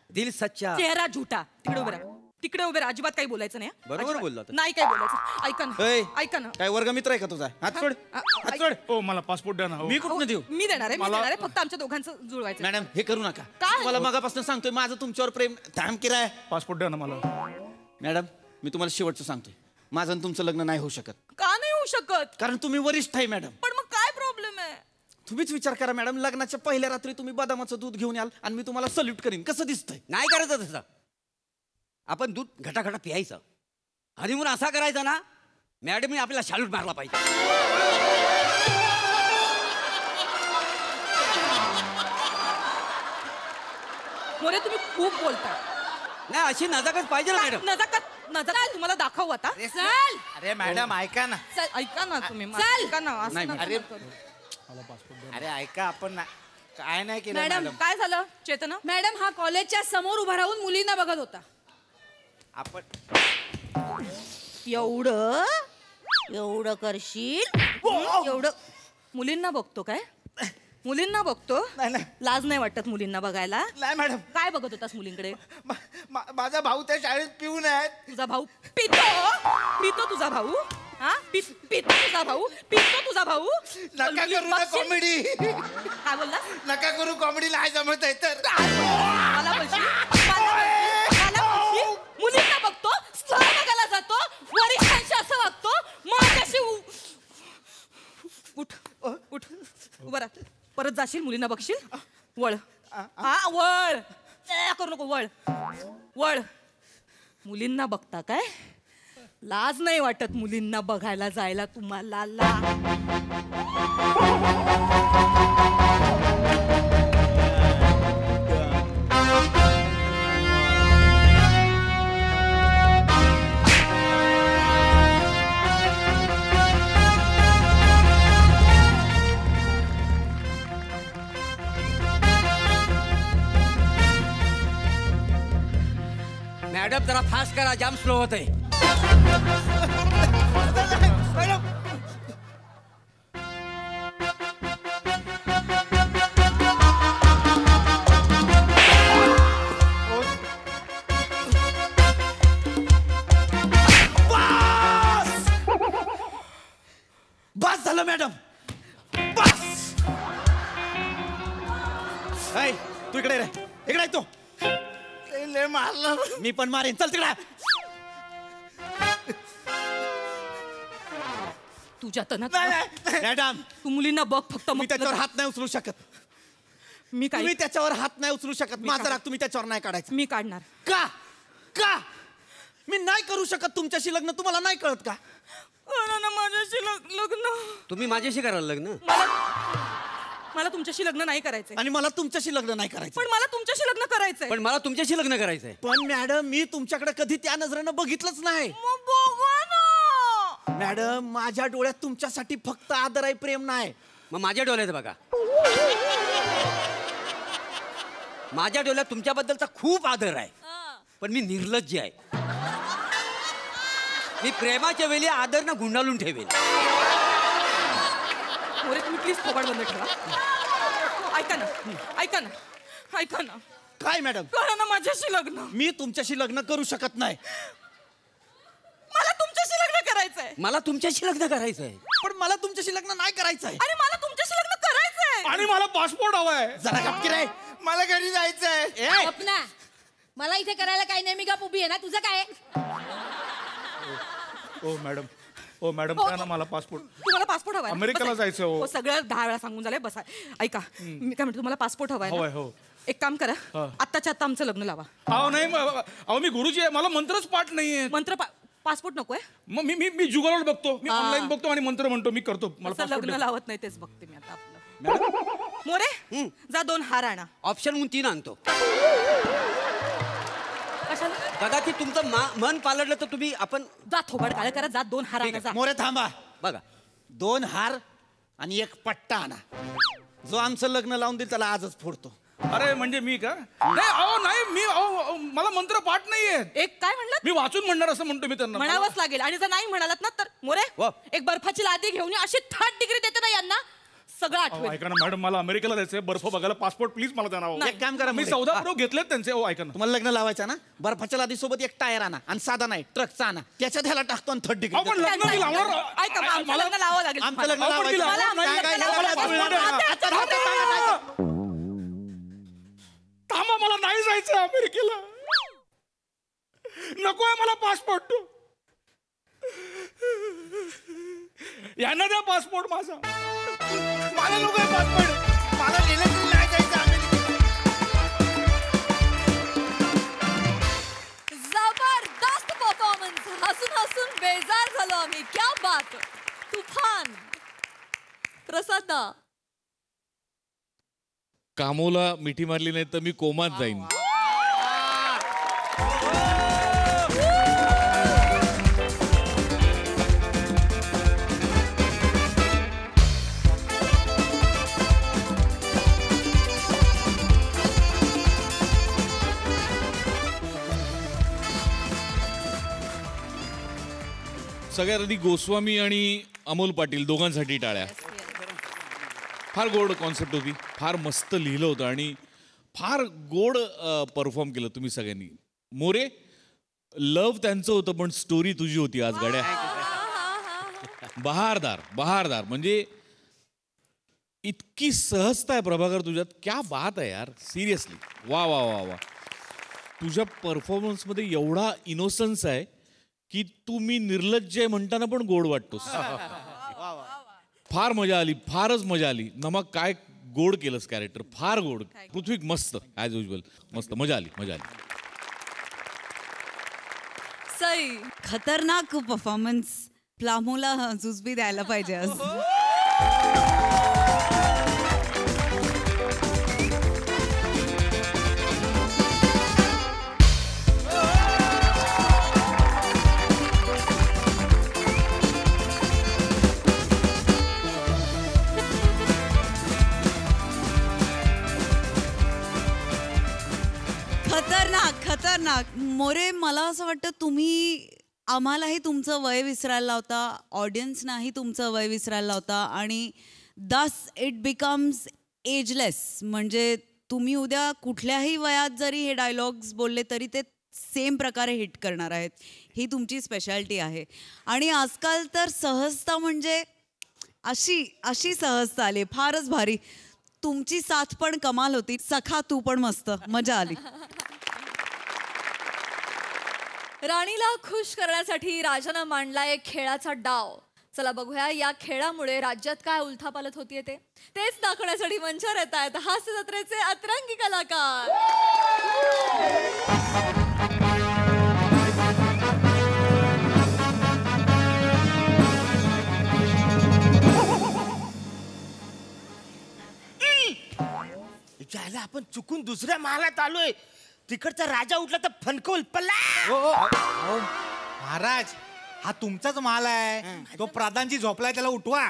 दिल सच्चा. चेहरा झूठा. तिकडे उभे राहा, तिकडे उभे राहा. अजिबात काही बोलायचं नाही. बरोबर अजिबात. बोलला तर. नाही काही बोलायचं. ऐका ना, ए, ऐका ना. काय वर्गमित्र आहे का तुझा? हात सोड, हात सोड. हो मला पासपोर्ट द्या ना. हो. मी कुठनं देऊ? मी देणार आहे, मी देणार आहे. फक्त आमच्या दोघांचं जुळवायचं. मॅडम हे करू नका. काय? मला मगापासून सांगतोय माझं तुमच्यावर प्रेम. थांब किराय. पासपोर्ट द्या ना मला. मॅडम मी तुम्हाला शेवटचं सांगतोय, माझं आणि तुमचं लग्न नाही होऊ शकत. का नाही होऊ शकत? कारण तुम्ही वरिष्ठ आहे मॅडम. पण मग काय प्रॉब्लेम आहे? तुम्हीच विचार करा मॅडम, लग्नाच्या पहिल्या रात्री तुम्ही बदामाचं दूध घेऊन याल आणि मी तुम्हाला सल्यूट करीन. कसं दिसतंय? नाही करायचं तसं. आपण दूध घटाघटा प्यायचं. हनीमून असा करायचा ना, मॅडमने आपल्याला शालूट मारला पाहिजे. मोरे तुम्ही खूप बोलता. नाही अशी नजाकत पाहिजे ना मॅडम. नजाकत तुम्हाला दाखवू आता. चल. अरे मॅडम ऐका ना. ऐका ना तुम्ही. चल. ऐका ना. असं नाही, नका अरे करू. अरे ऐका, आपण काय नाही केलं मॅडम, मॅडम. काय झालं चेतना? मॅडम हा कॉलेजच्या समोर उभा राहून मुलींना बघत होता. आपण एवढं एवढं करशील? एवढं मुलींना बघतो काय? मुलींना बघतो? नाही. लाज नाही वाटत मुलींना बघायला? नाही मॅडम, काय बघत होतास मुलींकडे? माझा भाऊ त्या शाळेत पिऊन आहेत. तुझा भाऊ पितो तुझा भाऊ? हा पितो तुझा भाऊ? पितो तुझा भाऊ? नका करू ना कॉमेडी. काय बोलला? नका करू कॉमेडी, नाही जमत आहे तर. मला बोलशील? मला बोलशील? मुलींना बघतो, स्थळ बघायला जातो, वरिष्ठांशी असं वागतो, माझ्याशी उठ उठ उभा राहा. परत जाशील, मुलींना बघशील, वळ. हा वळ. करू नको, वळ वळ. मुलींना बघता काय? लाज नाही वाटत मुलींना बघायला जायला तुम्हाला? मॅडम जरा फास्ट करा, जाम स्लो होत आहे. बस झालं मॅडम, बस. ऐ, तू इकडे रे, इकडे तू. मारलं मी पण मारेन, चल तिकडे. तुझ्या तनात मॅडम तू मुलींना बघ फक्त. मी त्याच्यावर हात नाही उचलू शकत. मी तुम्ही त्याच्यावर हात नाही उचलू शकत. माझा राग तुम्ही त्याच्यावर नाही काढायचा. मी काढणार. का? का मी नाही करू शकत तुमच्याशी लग्न? तुम्हाला नाही कळत का? माझ्याशी लग्न. तुम्ही माझ्याशी कराल लग्न? मला तुमच्याशी लग्न नाही करायचंय. आणि मला तुमच्याशी लग्न नाही करायचं. पण मला तुमच्याशी लग्न करायचंय. पण मला तुमच्याशी लग्न करायचंय. पण मॅडम मी तुमच्याकडे कधी त्या नजरेनं बघितलंच नाही. मग बघा ना. मॅडम माझ्या डोळ्यात तुमच्यासाठी फक्त आदर आहे, प्रेम नाही. मग माझ्या डोळ्यात बघा, माझ्या डोळ्यात तुमच्याबद्दलचा खूप आदर आहे, पण मी निर्लज्ज आहे. मी प्रेमाच्या वेळी आदरनं गुंडाळून ठेवेल. मोरे तुम्ही प्लीज थोबाड बंद ठेवा. ऐका ना, ऐका ना, ऐका ना. काय मॅडम? करा ना माझ्याशी लग्न. मी तुमच्याशी लग्न करू शकत नाही. मला तुमच्याशी लग्न करायचंय. मला तुमच्याशी लग्न करायचंय. पण मला तुमच्याशी लग्न नाही करायचंय. आणि मला तुमच्याशी लग्न करायचंय. आणि मला पासपोर्ट हवाय. जरा गप्प रे, मला घरी जायचंय. स्वप्ना, मला इथे करायला काही नाही, मी गप उभी आहे ना. तुझं काय? ओ मॅडम, ओ मॅडम द्या ना मला पासपोर्ट. तुम्हाला पासपोर्ट हवाय? अमेरिकेला जायचं हो. सगळं 10 वेळा सांगून झालंय. बसा. ऐका, मी काय म्हणतो, तुम्हाला पासपोर्ट हवाय हवाय ना? हो. एक काम करा, हा. आत्ताच्या आत्ता आमचं लग्न लावा. अहो नाही, अहो मी गुरुजी आहे, मला मंत्रच पाठ नाहीये. मंत्र पासपोर्ट नकोय? मग मी जुगलवर बघतो, मी ऑनलाईन बघतो आणि मंत्र म्हणतो, मी करतो. मला असं पासपोर्ट लग्न द्या. लावत नाही, तेच बघते मी आता आपलं. मोरे जा 2 हार आणा. ऑप्शन म्हणून 3 आणतो. कशाला? कदाचित तुमचं मन पालटलं तर तुम्ही आपण जा थोबाड काळे करा, जा 2 हार आणा. जा. मोरे थांबा. बघा, 2 हार आणि 1 पट्टा आणा. जो आमचं लग्न लावून देईल त्याला आजच फोडतो. अरे म्हणजे मी का नाही अहो नाही मी अहो मला मंत्र पाठ नाहीये. एक काय म्हणलात? मी वाचून म्हणणार असं म्हणतो मी त्यांना. म्हणावंच लागेल. आणि जर नाही म्हणालात ना तर मोरे एक बर्फाची लादी घेऊन अशी 3rd डिग्री देते ना यांना सगळं आठवेल. ऐका ना मॅडम मला अमेरिकेला जायचंय बर्फ बघायला पासपोर्ट प्लीज मला द्या ना. एक काम करा मी 14 प्रो घेतलेत त्यांचे. हो ऐका ना तुम्हाला लग्न लावायचं ना बर्फाच्या लादी सोबत एक टायर आणा आणि साधा नाही ट्रकचा आणा त्याच्यात ह्याला टाकतो आणि 3rd अहो, पण डिग्री लग्न मी लावणार. ऐका मग आमचं लग्न लावावं लागेल. आमचं लग्न अहो, पण मी लावायचं. लावणार नाही. काय मला ह्याला passport लावायचं? द्या. आता राहतो, सांगा. थांबा मला नाही जायचं अमेरिकेला. नकोय मला पासपोर्ट. यांना द्या पासपोर्ट माझा. मला नकोय पासपोर्ट. मला गेलं तरी नाही जायचं अमेरिकेला. जबरदस्त परफॉर्मन्स. हसून हसून बेजार झालो आम्ही. क्या बात. तुफान. प्रसादा कामोला मिठी मारली नाही तर मी कोमात जाईन. सगळ्यात आधी गोस्वामी आणि अमोल पाटील दोघांसाठी टाळ्या. फार गोड कॉन्सेप्ट होती. फार मस्त लिहिलं होतं आणि फार गोड परफॉर्म केलं तुम्ही सगळ्यांनी. मोरे लव त्यांचं होतं पण स्टोरी तुझी होती आज गाड्या. बहारदार बहारदार. म्हणजे इतकी सहजता आहे प्रभाकर तुझ्यात. क्या बात आहे यार. सिरियसली वा वा वा वा. तुझ्या परफॉर्मन्समध्ये एवढा इनोसन्स आहे की तू मी निर्लज्ज आहे म्हणताना पण गोड वाटतोस. फार मजा आली. फारच मजा आली. नमक काय गोड केलंस कॅरेक्टर. फार गोड. पृथ्वी मस्त ॲज युजल. मस्त मजा आली मजा आली. सई खतरनाक परफॉर्मन्स. प्लामोला जुजबी द्यायला पाहिजे आज. खतरनाक खतरनाक. मोरे मला असं वाटतं तुम्ही आम्हालाही तुमचं वय विसरायला लावता, ऑडियन्सनाही तुमचं वय विसरायला लावता आणि दस इट बिकम्स एजलेस. म्हणजे तुम्ही उद्या कुठल्याही वयात जरी हे डायलॉग्स बोलले तरी ते सेम प्रकारे हिट करणार आहेत. ही तुमची स्पेशालिटी आहे. आणि आजकाल तर सहजता म्हणजे अशी अशी सहजता आली. फारच भारी. तुमची साथ पण कमाल होती. सखा तू पण मस्त. मजा आली. राणीला खुश करण्यासाठी राजानं मांडला एक खेळाचा डाव. चला बघूया या खेळामुळे राज्यात काय उलथापालथ होतीये ते. तेच दाखवण्यासाठी मंचावर येत आहेत हास्य जत्रेचे अतरंगी कलाकार. ज्याला आपण चुकून दुसऱ्या महालात आलोय. तिकडचा राजा उठला तर फणकवल पल्ला. महाराज हा तुमचाच माल आहे. तो प्रधानजी झोपलाय त्याला उठवा.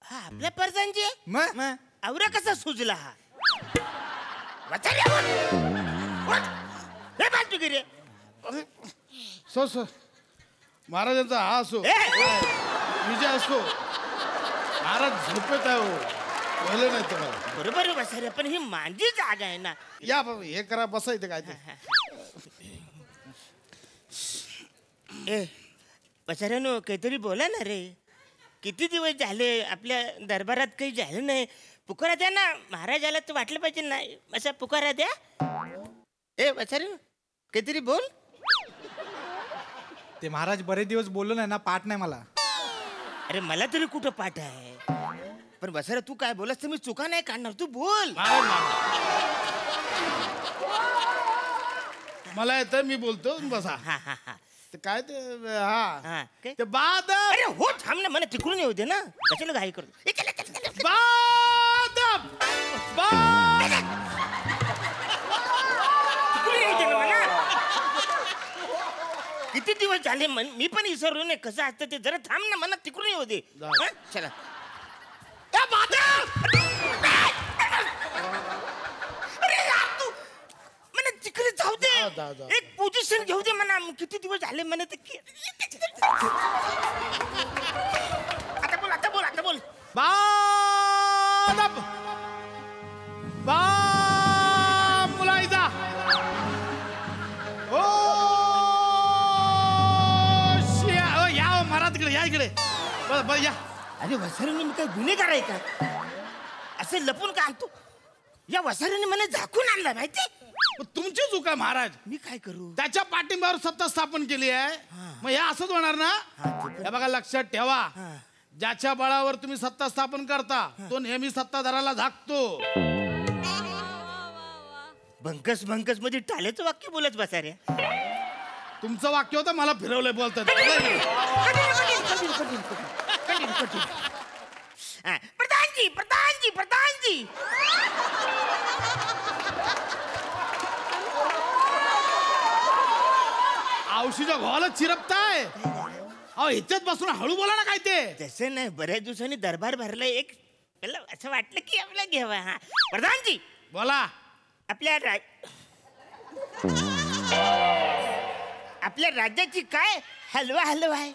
हा आपल्या परदानजी. मग आवरा कसा सुजला हा. सो सो महाराजांचा हा असो विजय असतो. महाराज झोपेत आहे हो. कळलं नाही तुम्हाला. बरोबर बसारे पण ही माझी जागा आहे ना. या हे करा बसा इथे काय ते. ए बसाऱ्यानो काहीतरी बोला ना रे. किती दिवस झाले आपल्या दरबारात काही झालं नाही. पुकारा द्या ना. महाराजाला तर वाटलं पाहिजे ना. असा पुकारा द्या. ए बसाऱ्यानो काहीतरी बोल. ते महाराज बरेच दिवस बोललो नाही ना. पाठ नाही मला. अरे मला तरी कुठं पाठ आहे. पण बसारा तू काय बोलस तर मी चुका नाही काढणार. तू बोल. मला येतं मी बोलतो बसा. हा हा हा ते काय ते हा हा काय? ते बाद अरे हो थांब ना. मला तिकडून येऊ दे ना. कशाला घाई करतो. ए, चला, चला, चला. बादम तिकडून येऊ दे ना मला. किती दिवस झाले मी पण विसरलो नाही कसं असतं ते. जरा थांब ना. मला तिकडून येऊ दे. हा? चला. एक पोझिशन घेऊ दे म्हणा. किती दिवस झाले म्हणे ते आता बोल आता बोल आता बोल. मुलायचा ओ या महाराज तिकडे या इकडे या. अरे वसाऱ्याने मी काय गुन्हेगार आहे का? असं लपून का आणतो? या वसाऱ्याने मला झाकून आणलं माहिती. तुमची चूक आहे महाराज. मी काय करू? त्याच्या पाठिंब्यावर सत्ता स्थापन केली आहे. मग हे असंच होणार ना? हे बघा लक्षात ठेवा, ज्याच्या बळावर तुम्ही सत्ता स्थापन करता तो नेहमी सत्ताधाराला झाकतो. भंकस भंकस मध्ये टाल्याचं वाक्य बोलत बसा रे. तुमचं वाक्य होतं मला फिरवलंय बोलतात. प्रधानजी प्रधानजी प्रधानजी औषधीच्या घोला चिरपताय. अहो इथेच बसून हळू बोला ना काय ते. तसं नाही, बऱ्याच दिवसांनी दरबार भरला एक. मला असं वाटलं की आपला घ्यावा. हा प्रधानजी बोला. आपल्या राज्याची काय हलवा हलवा आहे.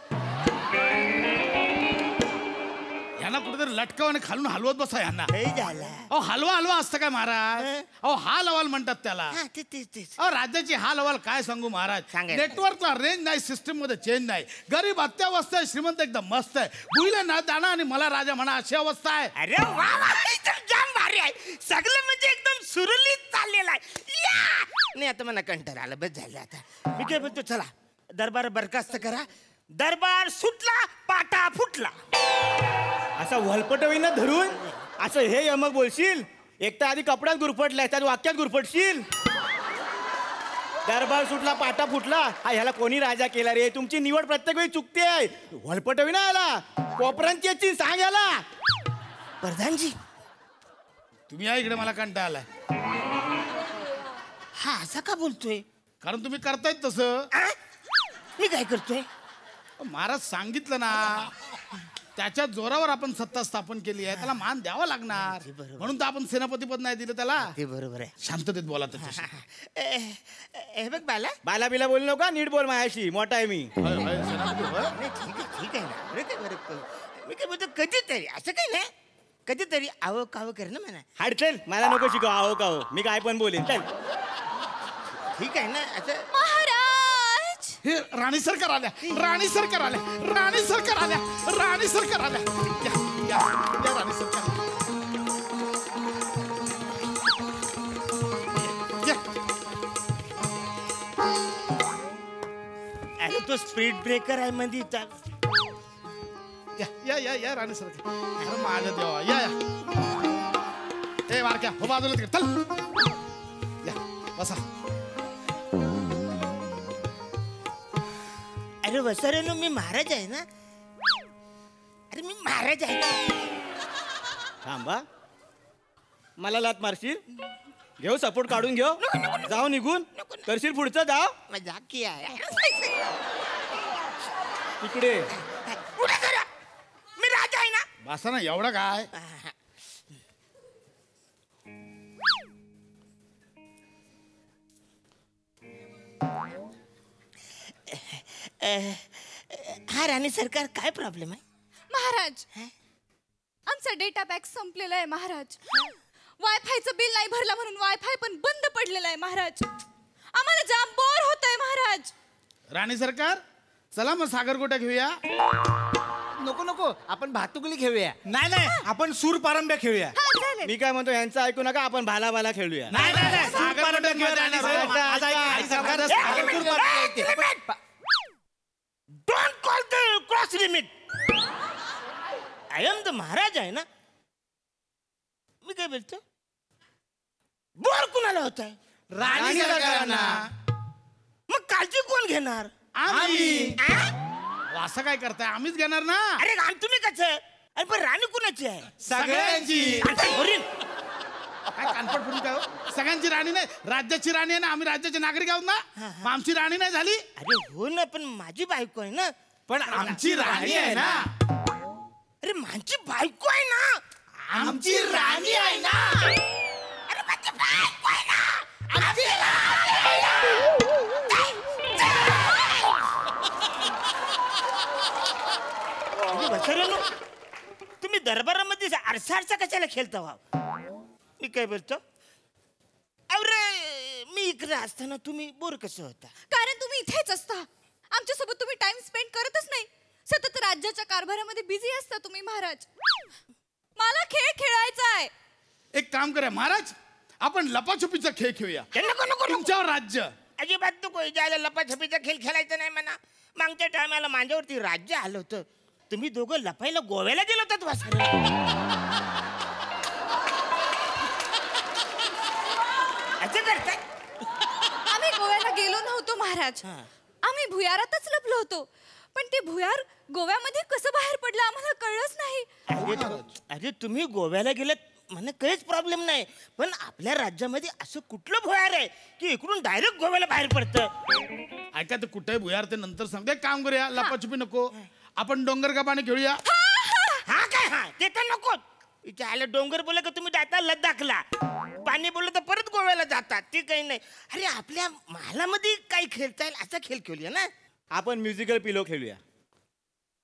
यांना कुठेतरी लटकाव आणि खालून हलवत बसा यांना. झाला अहो हलवा हलवा असतं काय महाराज? अहो हाल अहवाल म्हणतात त्याला. अहो राज्याची हाल अहवाल काय सांगू महाराज. नेटवर्कला रेंज नाही, सिस्टीम मध्ये चेंज नाही. गरीब अत्यावस्था आहे, श्रीमंत एकदम मस्त आहे. बुईला ना दाणा आणि मला राजा म्हणा अशी अवस्था आहे. अरे वा वा, एकदम जाम भारी आहे. सगळं म्हणजे एकदम सुरळीत चाललेलं आहे. नाही आता मला कंटाळा आला, बस झालं आता. मी काय म्हणतो, चला दरबार बरखास्त करा. दरबार सुटला, पाटा फुटला. असा वलपटवीनं धरून असं हे यमक बोलशील? एक तर आधी कपड्यात गुरफटलाय, त्यात वाक्यात गुरफटशील. दरबार सुटला, पाटा फुटला. हा ह्याला कोणी राजा केला रे? तुमची निवड प्रत्येक वेळी चुकते आहे. वलपटवी ना याला कोपरांची सांग याला. प्रधानजी तुम्ही या इकडे, मला कंटाळा आलाय. हा असा का बोलतोय? कारण तुम्ही करतायत तसं. मी काय करतोय? महाराज सांगितलं ना, त्याच्या जोरावर आपण सत्ता स्थापन केली आहे, त्याला मान द्यावा लागणार. म्हणून तर आपण सेनापती पद नाही दिलं त्याला. ते बरोबर आहे. शांततेत बोला त्याच्याशी. हे बघ बाला, बाला बिला बोलू नका, नीट बोल माझ्याशी. मोठा आहे मी. नाही ठीक आहे ना. बरं मी काय बोलतो, कधीतरी असं काही नाही, कधीतरी आवं कावं कर ना म्हणा. हाड चल, मला नको शिकव आहो काहो. मी काय पण बोलेन. चल ठीक आहे ना. असं महाराज हे राणी सरकार आल्या, राणी सरकार आल्या, राणी सरकार आल्या, राणी सरकार आल्या. या राणी सरकार. अरे तो स्पीड ब्रेकर आहे मध्ये. या राणी सरकार. माझ्या देवा, या ए मारक्या हो बाजूला तिकडे. चल या बसा. अरे वसाऱ्यानो, मी महाराज आहे ना. अरे मी महाराज आहे ना. थांबा, मला लात मारशील? घेऊ सपोर्ट काढून घेऊ. जाऊ निघून करशील पुढचं. जाऊ मजाक की आहे. इकडे मी राजा आहे ना. बसा ना, एवढं काय. हा राणी सरकार, काय प्रॉब्लेम आहे? महाराज, आमचा डेटा पॅक संपलेला आहे महाराज. वायफायचं बिल नाही भरला म्हणून वायफाय पण बंद पडलेला आहे महाराज. आम्हाला जाम बोर होतंय महाराज. राणी सरकार, चला मग सागरगोट्या घेऊया. नको नको, आपण भातुकली खेळूया. नाही नाही, आपण सूर पारंब्या खेळूया. मी काय म्हणतो, यांचं ऐकू नका, आपण भाला भाला खेळूया. नाही नाही नाही, सूर पारंब्या खेळूया. Don't call the cross limit. I am the महाराज आहे ना. मी काय बोलतो, बोर कुणाला होत आहे? राणी सरकारांना. मग काळजी कोण घेणार? आम्ही. असं काय करताय? आम्हीच घेणार ना. अरे राम, तुम्ही कसं? अरे पण राणी कुणाची आहे? सगळ्यांची. काय कानपड फोडून काय हो? सगळ्यांची राणी नाही, राज्याची राणी आहे ना. आम्ही राज्याचे नागरिक आहोत ना. मग आमची राणी नाही झाली? अरे हो ना, पण माझी बायको आहे ना. पण आमची राणी आहे ना. अरे माझी बायको आहे ना. आमची राणी आहे ना. अरे माझी बायको आहे ना. आमची राणी आहे ना. दरबारामध्ये आरसा कशाला खेळता वा? मी काय बोलतो? अरे मी इकडे असताना तुम्ही बोर कसं होता? कारण तुम्ही इथेच असता. आमच्यासोबत तुम्ही टाइम स्पेंड करतच नाही. सतत राज्याच्या कारभारामध्ये बिझी असता तुम्ही महाराज. मला खेळ खेळायचा आहे. एक काम करूया महाराज, आपण लपाछपीचा खेळ खेळूया. तुमच्यावर राज्य. अजिबात नको. ज्याला लपाछपीचा खेळ खेळायचा नाही म्हणा. मागच्या टायमाला माझ्यावरती राज्य आलं होतं. तुम्ही दोघं लपायला गोव्याला गेलो होतात वासरे. असं करताय? आम्ही गोव्याला गेलो नव्हतो महाराज. आम्ही भुयारातच लपलो होतो. पण ते भुयार गोव्यामध्ये कसं बाहेर पडलं आम्हाला कळलंच नाही. अरे तुम्ही गोव्याला गेलात म्हणा काहीच प्रॉब्लेम नाही. पण आपल्या राज्यामध्ये असं कुठलं भुयार आहे की इकडून डायरेक्ट गोव्याला बाहेर पडतं? ऐका ते कुठे भुयार ते नंतर सांगते. काम करूया, लपाछपी नको, आपण डोंगर का पाणी खेळूया. हा काय? हा ते तर नको. आलं डोंगर बोला का तुम्ही जाता लद्दाखला, पाणी बोललं तर परत गोव्याला जातात. ते काही नाही. अरे आपल्या महालामध्ये काही खेळता येईल असा खेळ खेळूया ना. आपण म्युझिकल पिलो खेळूया.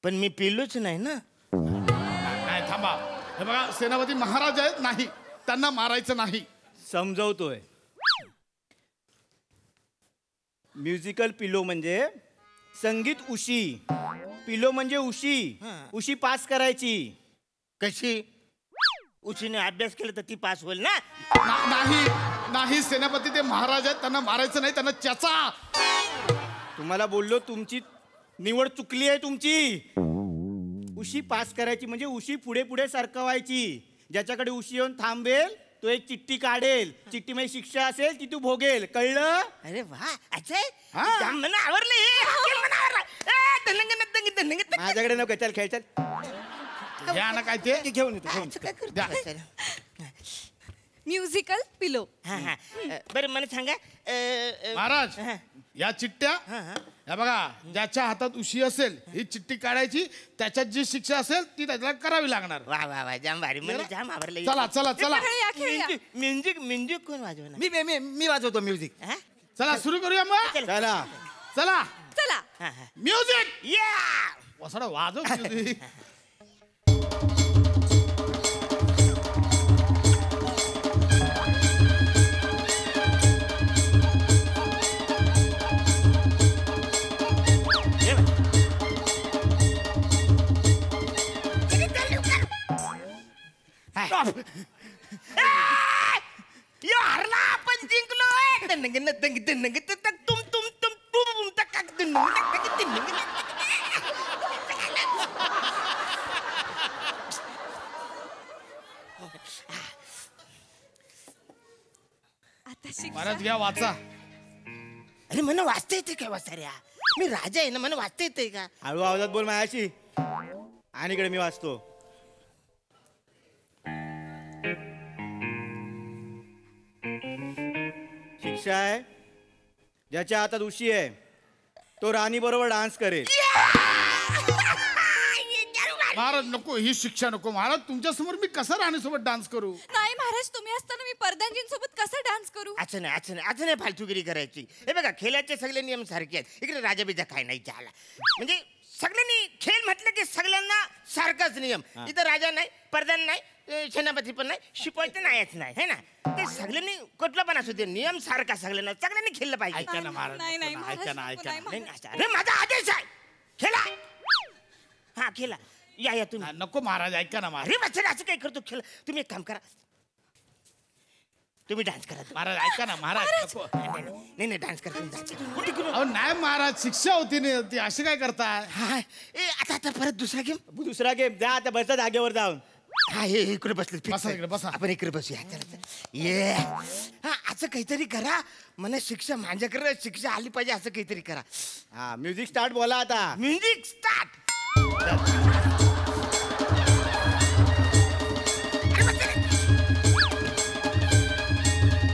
पण मी पिलोच नाही ना. नाही थांबा, हे बघा सेनापती महाराज आहेत, नाही त्यांना मारायचं नाही. समजवतोय. म्युझिकल पिलो म्हणजे संगीत उशी, पिलो म्हणजे उशी. उशी पास करायची. कशी? उशीने अभ्यास केला तर ती पास होईल ना? नाही नाही सेनापती ते महाराज आहेत, त्यांना मारायचं नाही, त्यांना चचा. तुम्हाला बोललो तुमची निवड चुकली आहे तुमची. उशी पास करायची म्हणजे उशी पुढे पुढे सरकवायची. ज्याच्याकडे उशी येऊन थांबेल तो एक चिठ्ठी काढेल. चिठ्ठीमध्ये शिक्षा असेल ती तू भोगेल. कळलं? अरे वा, अच्छा म्हणा आवरले. माझ्याकडे नको. चल खेळ. चल घ्या ना काय ते घेऊन येतो. म्युझिकल पिलो. बरं मला सांगा महाराज, या चिठ्ठ्या या बघा, ज्याच्या हातात उशी असेल ही चिठ्ठी काढायची. त्याच्यात जी शिक्षा असेल ती त्याला करावी लागणार. वा वा वा, जाम भारी. मला जाम आवडलं. चला चला चला म्युझिक कोण वाजवणार? मी वाजवतो म्युझिक. चला सुरू करूया मग. चला चला चला म्युझिक. या वसाडा वाजव म्युझिक. हरला आपण जिंकलो. महाराज घ्या वाचा. अरे मला वाचता येते काय वाचाऱ्या? मी राजा आहे ना, मला वाचता येते का? हळू आवाजात बोल माझ्याशी. आणि इकडे मी वाचतो. शिक्षा आहे, ज्याच्या हातात उशी आहे तो राणी बरोबर डान्स करेल. महाराज नको, ही शिक्षा नको. महाराज तुमच्या समोर मी कसा राणीसोबत डान्स करू? नाही महाराज, तुम्ही असताना मी परदानजींसोबत कसं डान्स करू? अच्छा नाही फालतूगिरी करायची. हे बघा, खेळाचे सगळे नियम सारखे आहेत. इकडे राजा बिजा काय नाही झाला. म्हणजे सगळ्यांनी खेळ म्हटलं की सगळ्यांना सारखाच नियम. इथं राजा नाही, प्रधान नाही, सेनापती पण नाही, शिपाई तर नाहीच नाही, है ना? ते सगळ्यांनी कुठला पण असू दे, नियम सारखा सगळ्यांनी खेळलं पाहिजे. ऐका ना महाराज, नाही ऐका ना ऐका ना. अरे माझा आदेश आहे, खेळा. हा खेळा. या तुम्ही. नको महाराज, ऐका ना महाराज. अरे बच्चा असं काय करतो? खेळ. तुम्ही एक काम करा, तुम्ही डान्स करा. महाराज ऐका ना महाराज. नको. नाही डान्स करा. अहो नाही महाराज, शिक्षा होती नाही ती. अशी काय करताय? आता परत दुसरा गेम. जा आता बसा जागेवर जाऊन. हा हे इकडे बसले. बसा इकडे बसा. आपण इकडे बसूया. चला ये. हा असं काहीतरी करा. मला शिक्षा माझ्याकडे शिक्षा आली पाहिजे असं काहीतरी करा. हा म्युझिक स्टार्ट. बोला आता. Music start.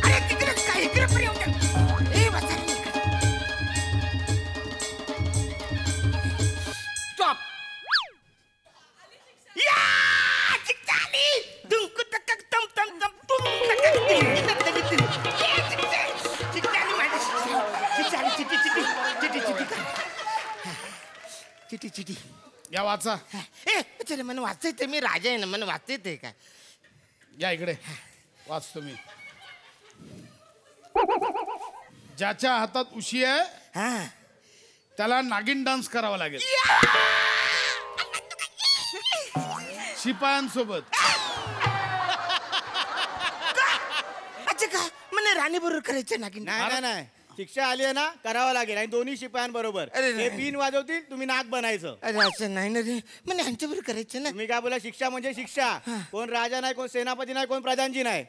अरे तिकडे काय इकडे पण येऊ द्या. ए बसा. स्टॉप. या शिक्षा आली. दुंकू तक तम तम तम तुम शिक्षा आली माझी. शिक्षा आली. चिटी. या वाचा. वाचायचं रे, मला वाचायचं, मी राजा आहे ना, मला वाचायचंय काय. या इकडे वाचतो मी. ज्याच्या हातात उशी आहे त्याला नागिन डान्स करावा लागेल शिपायांसोबत. अच्छा का मला राणी बरोबर करायचं नागिन. नाही नाही, शिक्षा आली आहे ना, करावं लागेल. आणि दोन्ही शिपायांबरोबर हे पिन वाजवतील, तुम्ही नाक बनायचं. अरे असं नाही ना रे, मला ह्यांच्याबरोबर करायचं ना. तुम्ही काय बोला, शिक्षा म्हणजे शिक्षा. कोण राजा नाही, कोण सेनापती नाही, कोण प्रधानजी नाही,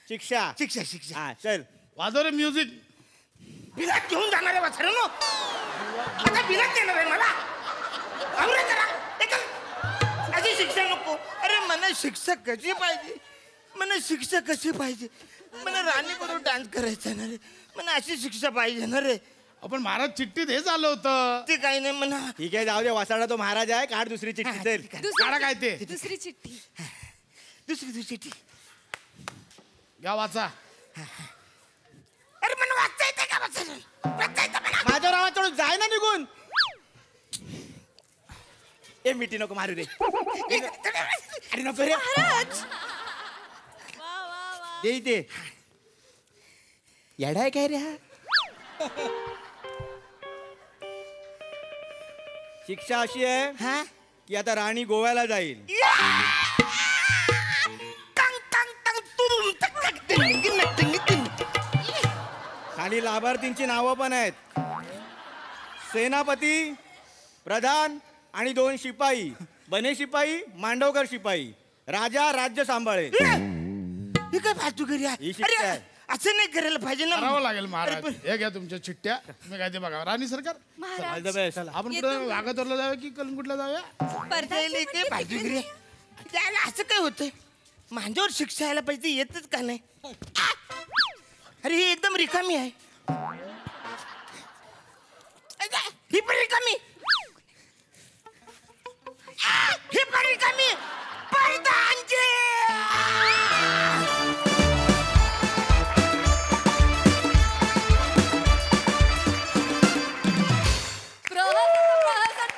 शिक्षा. शिक्षा शिक्षा. हा चल वाजव रे म्युझिक. बिलात घेऊन जाणार आहे वासरानो, आता बिलात देणार आहे मला. आवरे करा अशी शिक्षा नको. अरे मला शिक्षा कशी पाहिजे, मला शिक्षा कशी पाहिजे. मला राणी बरोबर डान्स करायचा ना रे, मला अशी शिक्षा पाहिजे ना रे. आपण महाराज चिठ्ठीत हे झालं होतं. ते काही नाही म्हणा. ठीक आहे, जाऊ दे. वासाडा तो महाराज आहे, काढ दुसरी चिठ्ठी. चल काढा काय ते. दुसरी चिठ्ठी. दुसरी चिठ्ठी या वाचा. अरे मला वाचता येते का वाचता येतं मला. माझ्या नावात चढून जाय ना निघून. ए मिठी नको मारू रे. अरे नको रे. दे इथे. येडा आहे काय रे हा. शिक्षा अशी आहे की आता राणी गोव्याला जाईल. खाली लाभार्थींची नावं पण आहेत. सेनापती, प्रधान आणि 2 शिपाई. बने शिपाई, मांडवकर शिपाई. राजा राज्य सांभाळेल. हे काय फालतू घरी आहे. ही शिक्षा आहे. असं नाही करायला पाहिजे ना. करावं लागेल महाराज. हे घ्या तुमच्या चिठ्ठ्या, तुम्ही काय ते बघा. राणी सरकार आपण कुठे वाघातोरला जाऊया की कलंगूटला जाऊया. काय फालतू घरी आहे. त्याला असं काय होतंय, माझ्यावर शिक्षा यायला पाहिजे, येतच का नाही. अरे ही एकदम रिकामी आहे. ही पण रिकामी, ही पण रिकामी. प्रधानजी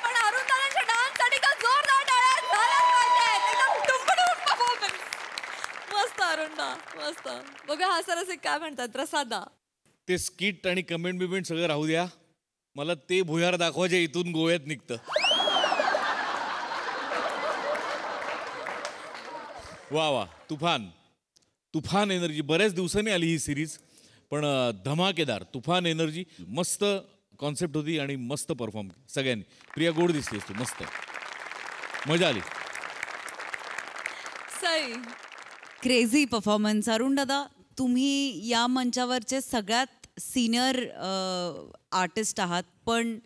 पण अरुणदादांच्या डान्ससाठी का जोरदार टाळ्या झाल्याच पाहिजेत. एकदम टुंकडून परफॉर्मन्स. मस्त अरुणदा, मस्त. बघा हा सरस काय म्हणतात प्रसादा. ते स्किट आणि कमेंट बिमेंट सगळं राहू द्या. मला ते भुयार दाखवायचे इथून गोव्यात निघतं. वा वा, तुफान तुफान एनर्जी. बऱ्याच दिवसांनी आली ही सिरीज, पण धमाकेदार तुफान एनर्जी. मस्त कॉन्सेप्ट होती आणि मस्त परफॉर्म सगळ्यांनी. प्रिया गोड दिसतेस तू, मस्त मजा आली. Sai crazy performance. अरुण दादा, तुम्ही या मंचावरचे सगळ्यात सिनियर आर्टिस्ट आहात, पण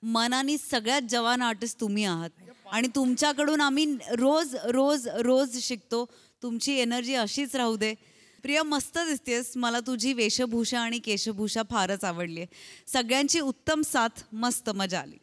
मनाने सगळ्यात जवान आर्टिस्ट तुम्ही आहात. आणि तुमच्याकडून आम्ही रोज रोज रोज शिकतो. तुमची एनर्जी अशीच राहू दे. प्रिया, मस्त दिसतेस. मला तुझी वेशभूषा आणि केशभूषा फारच आवडली आहे. सगळ्यांची उत्तम साथ, मस्त मजा आली.